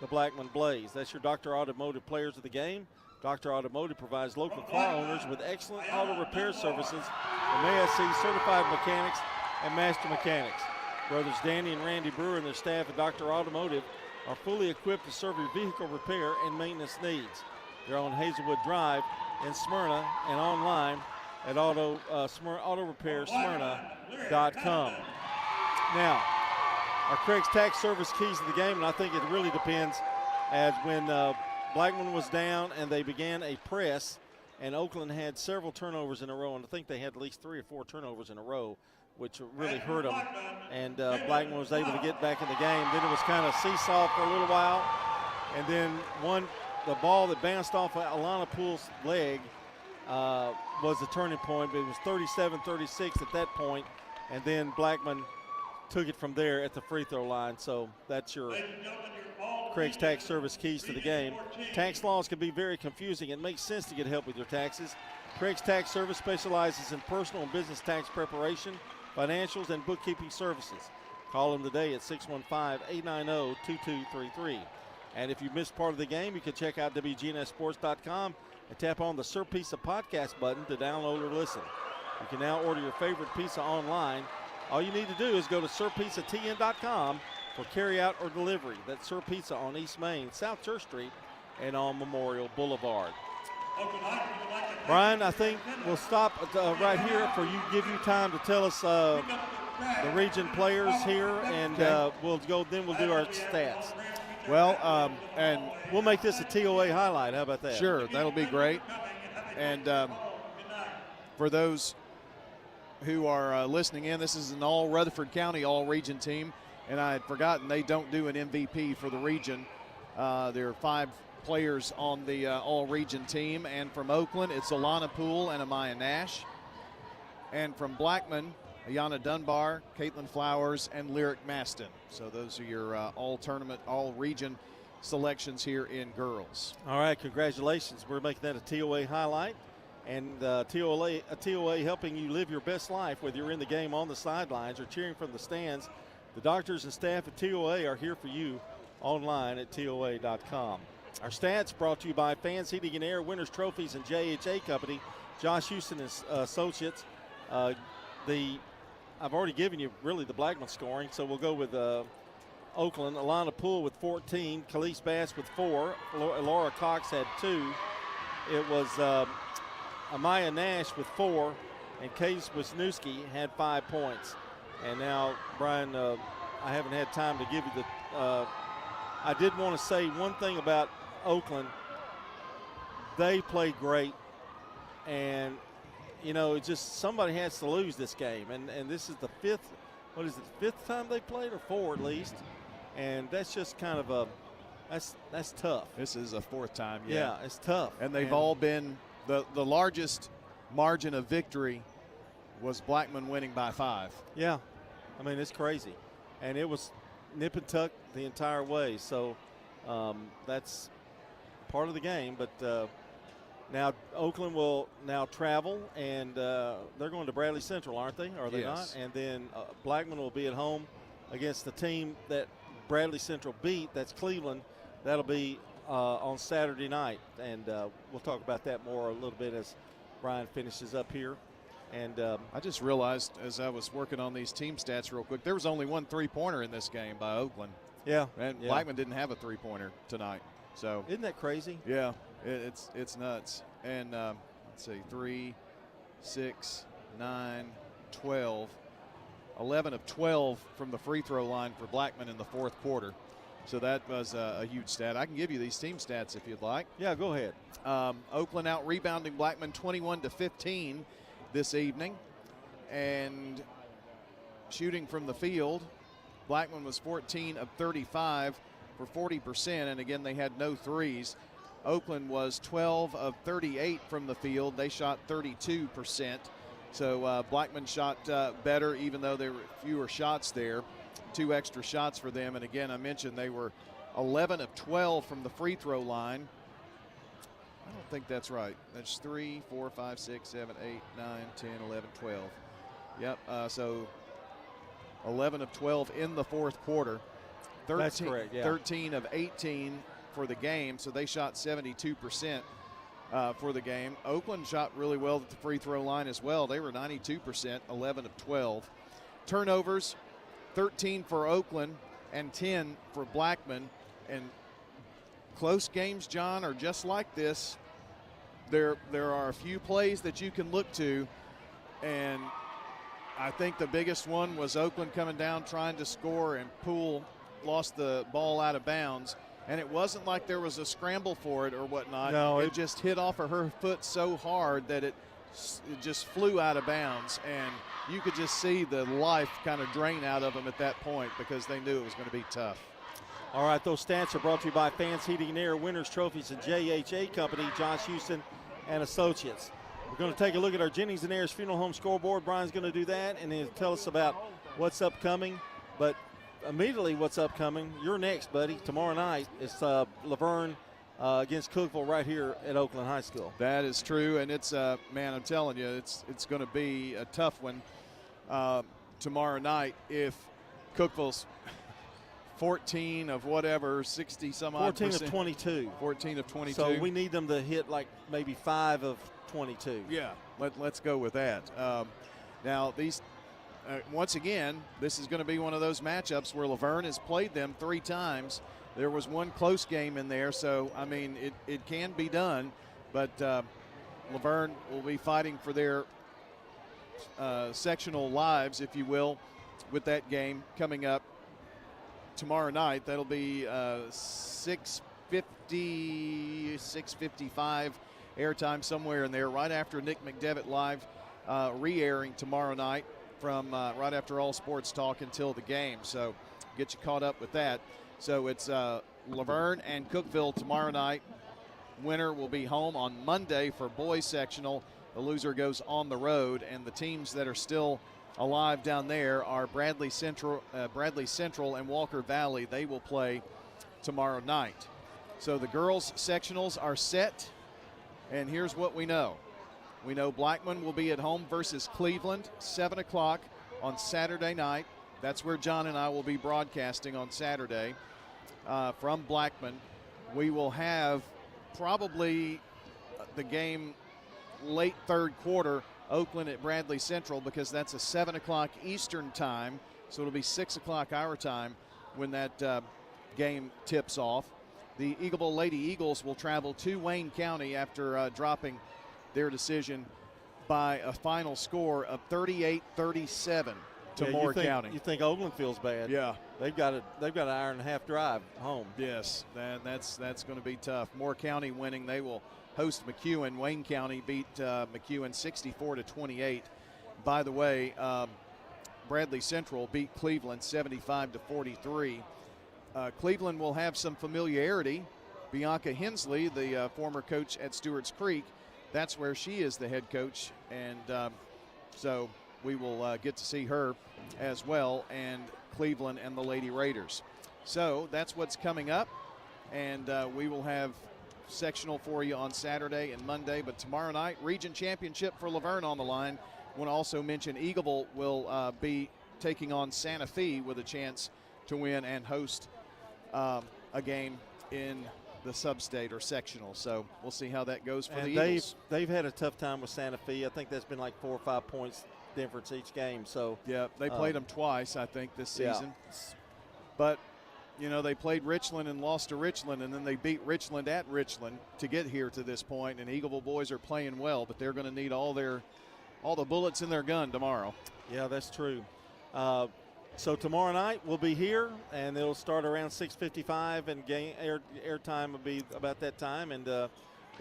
the Blackman Blaze. That's your Dr. Automotive players of the game. Dr. Automotive provides local car owners with excellent auto repair services from ASC certified mechanics and master mechanics. Brothers Danny and Randy Brewer and their staff at Dr. Automotive are fully equipped to serve your vehicle repair and maintenance needs. They're on Hazelwood Drive in Smyrna and online at autorepairsmyrna.com. Now, our Craig's Tax Service keys to the game, and I think it really depends as when Blackman was down and they began a press, and Oakland had several turnovers in a row, and I think they had at least 3 or 4 turnovers in a row, which really hurt them, and Blackman was able to get back in the game. Then it was kind of seesaw for a little while, and then the ball that bounced off of Alana Poole's leg was the turning point, but it was 37-36 at that point, and then Blackman took it from there at the free throw line. So that's your Craig's Tax Service keys to the game. Tax laws can be very confusing. It makes sense to get help with your taxes. Craig's Tax Service specializes in personal and business tax preparation, financials, and bookkeeping services. Call them today at 615-890-2233. And if you missed part of the game, you can check out WGNSSports.com and tap on the Sir Pizza podcast button to download or listen. You can now order your favorite pizza online. All you need to do is go to SirPizzaTN.com for carryout or delivery. That's Sir Pizza on East Main, South Church Street, and on Memorial Boulevard. Brian, I think we'll stop right here for you, give you time to tell us the region players here, and we'll do our stats. Well, and we'll make this a TOA highlight. How about that? Sure, that'll be great. And for those who are listening in, this is an all Rutherford County all-region team, and I had forgotten they don't do an MVP for the region. There are 5 players on the all-region team, and from Oakland, it's Alana Poole and Amaya Nash. And from Blackman, Ayanna Dunbar, Caitlin Flowers, and Lyric Maston. So those are your all-tournament, all-region selections here in girls. All right, congratulations. We're making that a TOA highlight. And TOA helping you live your best life, whether you're in the game on the sidelines or cheering from the stands. The doctors and staff at TOA are here for you online at TOA.com. Our stats brought to you by Fans Heating and Air, Winners Trophies, and JHA Company, Josh Houston and Associates. I've already given you really the Blackman scoring, so we'll go with Oakland. Alana Poole with 14, Khalees Bass with 4, Laura Cox had 2. It was Amaya Nash with 4, and Case Wisniewski had 5 points. And now, Brian, I haven't had time to give you the I did want to say one thing about Oakland. They played great, and, you know, just somebody has to lose this game. And this is the fifth time they played, or 4 at least. And that's just kind of that's tough. This is a 4th time, yeah. It's tough. And they've all been the largest margin of victory was Blackman winning by 5. Yeah, I mean, it's crazy. And it was nip and tuck the entire way. So that's part of the game. But now Oakland will now travel, and they're going to Bradley Central, aren't they? Are they not? And then Blackman will be at home against the team that Bradley Central beat. That's Cleveland. That'll be on Saturday night. And we'll talk about that more a little bit as Brian finishes up here. And I just realized as I was working on these team stats real quick, there was only 1 3-pointer in this game by Oakland. Yeah. And Blackman didn't have a 3-pointer tonight. So isn't that crazy? Yeah, it's nuts. And let's see, 3, 6, 9, 12. 11 of 12 from the free throw line for Blackman in the 4th quarter. So that was a huge stat. I can give you these team stats if you'd like. Yeah, go ahead. Oakland out rebounding Blackman 21-15 this evening. And shooting from the field, Blackman was 14 of 35 for 40%. And again, they had no threes. Oakland was 12 of 38 from the field. They shot 32%. So Blackman shot better, even though there were fewer shots there. 2 extra shots for them. And again, I mentioned they were 11 of 12 from the free throw line. I don't think that's right. That's 3, 4, 5, 6, 7, 8, 9, 10, 11, 12. Yep, so 11 of 12 in the 4th quarter. That's correct, yeah. 13 of 18 for the game, so they shot 72% for the game. Oakland shot really well at the free throw line as well. They were 92%, 11 of 12. Turnovers, 13 for Oakland and 10 for Blackman. And close games, John, are just like this. There are a few plays that you can look to, and I think the biggest one was Oakland coming down trying to score, and Poole lost the ball out of bounds. And it wasn't like there was a scramble for it or whatnot. No, it just hit off of her foot so hard that it just flew out of bounds. And you could just see the life kind of drain out of them at that point because they knew it was going to be tough. All right, those stats are brought to you by Fans Heating and Air, Winners Trophies, and JHA Company, Josh Houston and Associates. We're going to take a look at our Jennings and Ayers Funeral Home scoreboard. Brian's going to do that, and he'll tell us about what's upcoming. But immediately what's upcoming, you're next, buddy. Tomorrow night, it's Laverne against Cookeville right here at Oakland High School. That is true, and it's, man, I'm telling you, it's going to be a tough one tomorrow night if Cookeville's 14 of whatever, 60 some odd 14 of 22. 14 of 22. So we need them to hit like maybe 5 of 22. Yeah, let's go with that. Now, these, once again, this is going to be one of those matchups where Laverne has played them 3 times. There was one close game in there, so, I mean, it can be done. But Laverne will be fighting for their sectional lives, if you will, with that game coming up tomorrow night. That'll be 6:50, 6:55 airtime, somewhere in there, right after Nick McDevitt Live, re-airing tomorrow night from right after All Sports Talk until the game. So get you caught up with that. So it's Laverne and Cookeville tomorrow night. Winner will be home on Monday for boys sectional. The loser goes on the road, and the teams that are still alive down there are Bradley Central and Walker Valley. They will play tomorrow night. So the girls sectionals are set, and here's what we know. We know Blackman will be at home versus Cleveland, 7 o'clock on Saturday night. That's where John and I will be broadcasting on Saturday from Blackman. We will have probably the game late third quarter, Oakland at Bradley Central, because that's a 7 o'clock Eastern time, so it'll be 6 o'clock our time when that game tips off. The Eagleville Lady Eagles will travel to Wayne County after dropping their decision by a final score of 38-37 to Moore County. You think Oakland feels bad? Yeah, they've got an hour and a half drive home. Yes, that's going to be tough. Moore County winning, they will host McEwen. Wayne County beat McEwen 64-28. By the way, Bradley Central beat Cleveland 75-43. Cleveland will have some familiarity. Bianca Hensley, the former coach at Stewart's Creek, that's where she is the head coach, and so we will get to see her as well, and Cleveland and the Lady Raiders. So that's what's coming up, and we will have sectional for you on Saturday and Monday, but tomorrow night, region championship for Laverne on the line. I want to also mention Eagleville will be taking on Santa Fe with a chance to win and host a game in the sub-state or sectional. So we'll see how that goes for the Eagles. They've had a tough time with Santa Fe. I think that's been like 4 or 5 points difference each game. So yeah, they played them twice, I think, this season. Yeah. But you know, they played Richland and lost to Richland, and then they beat Richland at Richland to get here to this point. And Eagleville boys are playing well, but they're going to need all the bullets in their gun tomorrow. Yeah, that's true. So tomorrow night we'll be here, and it'll start around 6:55, and air time will be about that time, and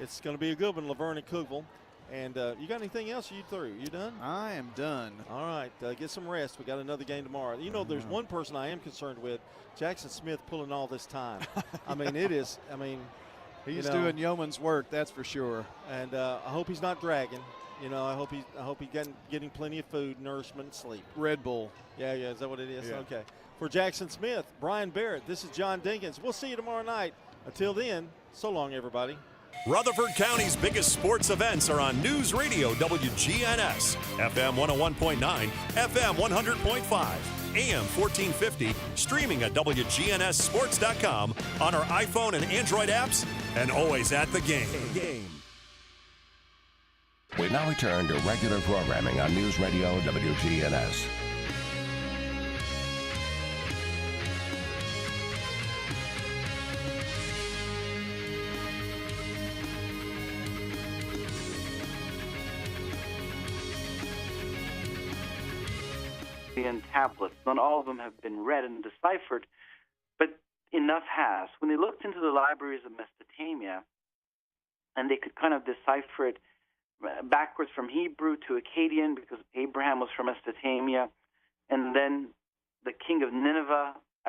it's going to be a good one, Laverne and Cookeville. And you got anything else you through? You done? I am done. All right, get some rest. We got another game tomorrow. You know, there's one person I am concerned with, Jackson Smith, pulling all this time. I mean, he's doing yeoman's work, that's for sure. And I hope he's not dragging. You know, I hope he's getting plenty of food, nourishment, sleep. Red Bull. Yeah, is that what it is? Yeah. Okay. For Jackson Smith, Brian Barrett, this is John Dinkins. We'll see you tomorrow night. Until then, so long, everybody. Rutherford County's biggest sports events are on News Radio WGNS, FM 101.9, FM 100.5, AM 1450, streaming at WGNSSports.com, on our iPhone and Android apps, and always at the game. We now return to regular programming on News Radio WGNS. And tablets. Not all of them have been read and deciphered, but enough has. When they looked into the libraries of Mesopotamia, and they could kind of decipher it backwards from Hebrew to Akkadian, because Abraham was from Mesopotamia, and then the king of Nineveh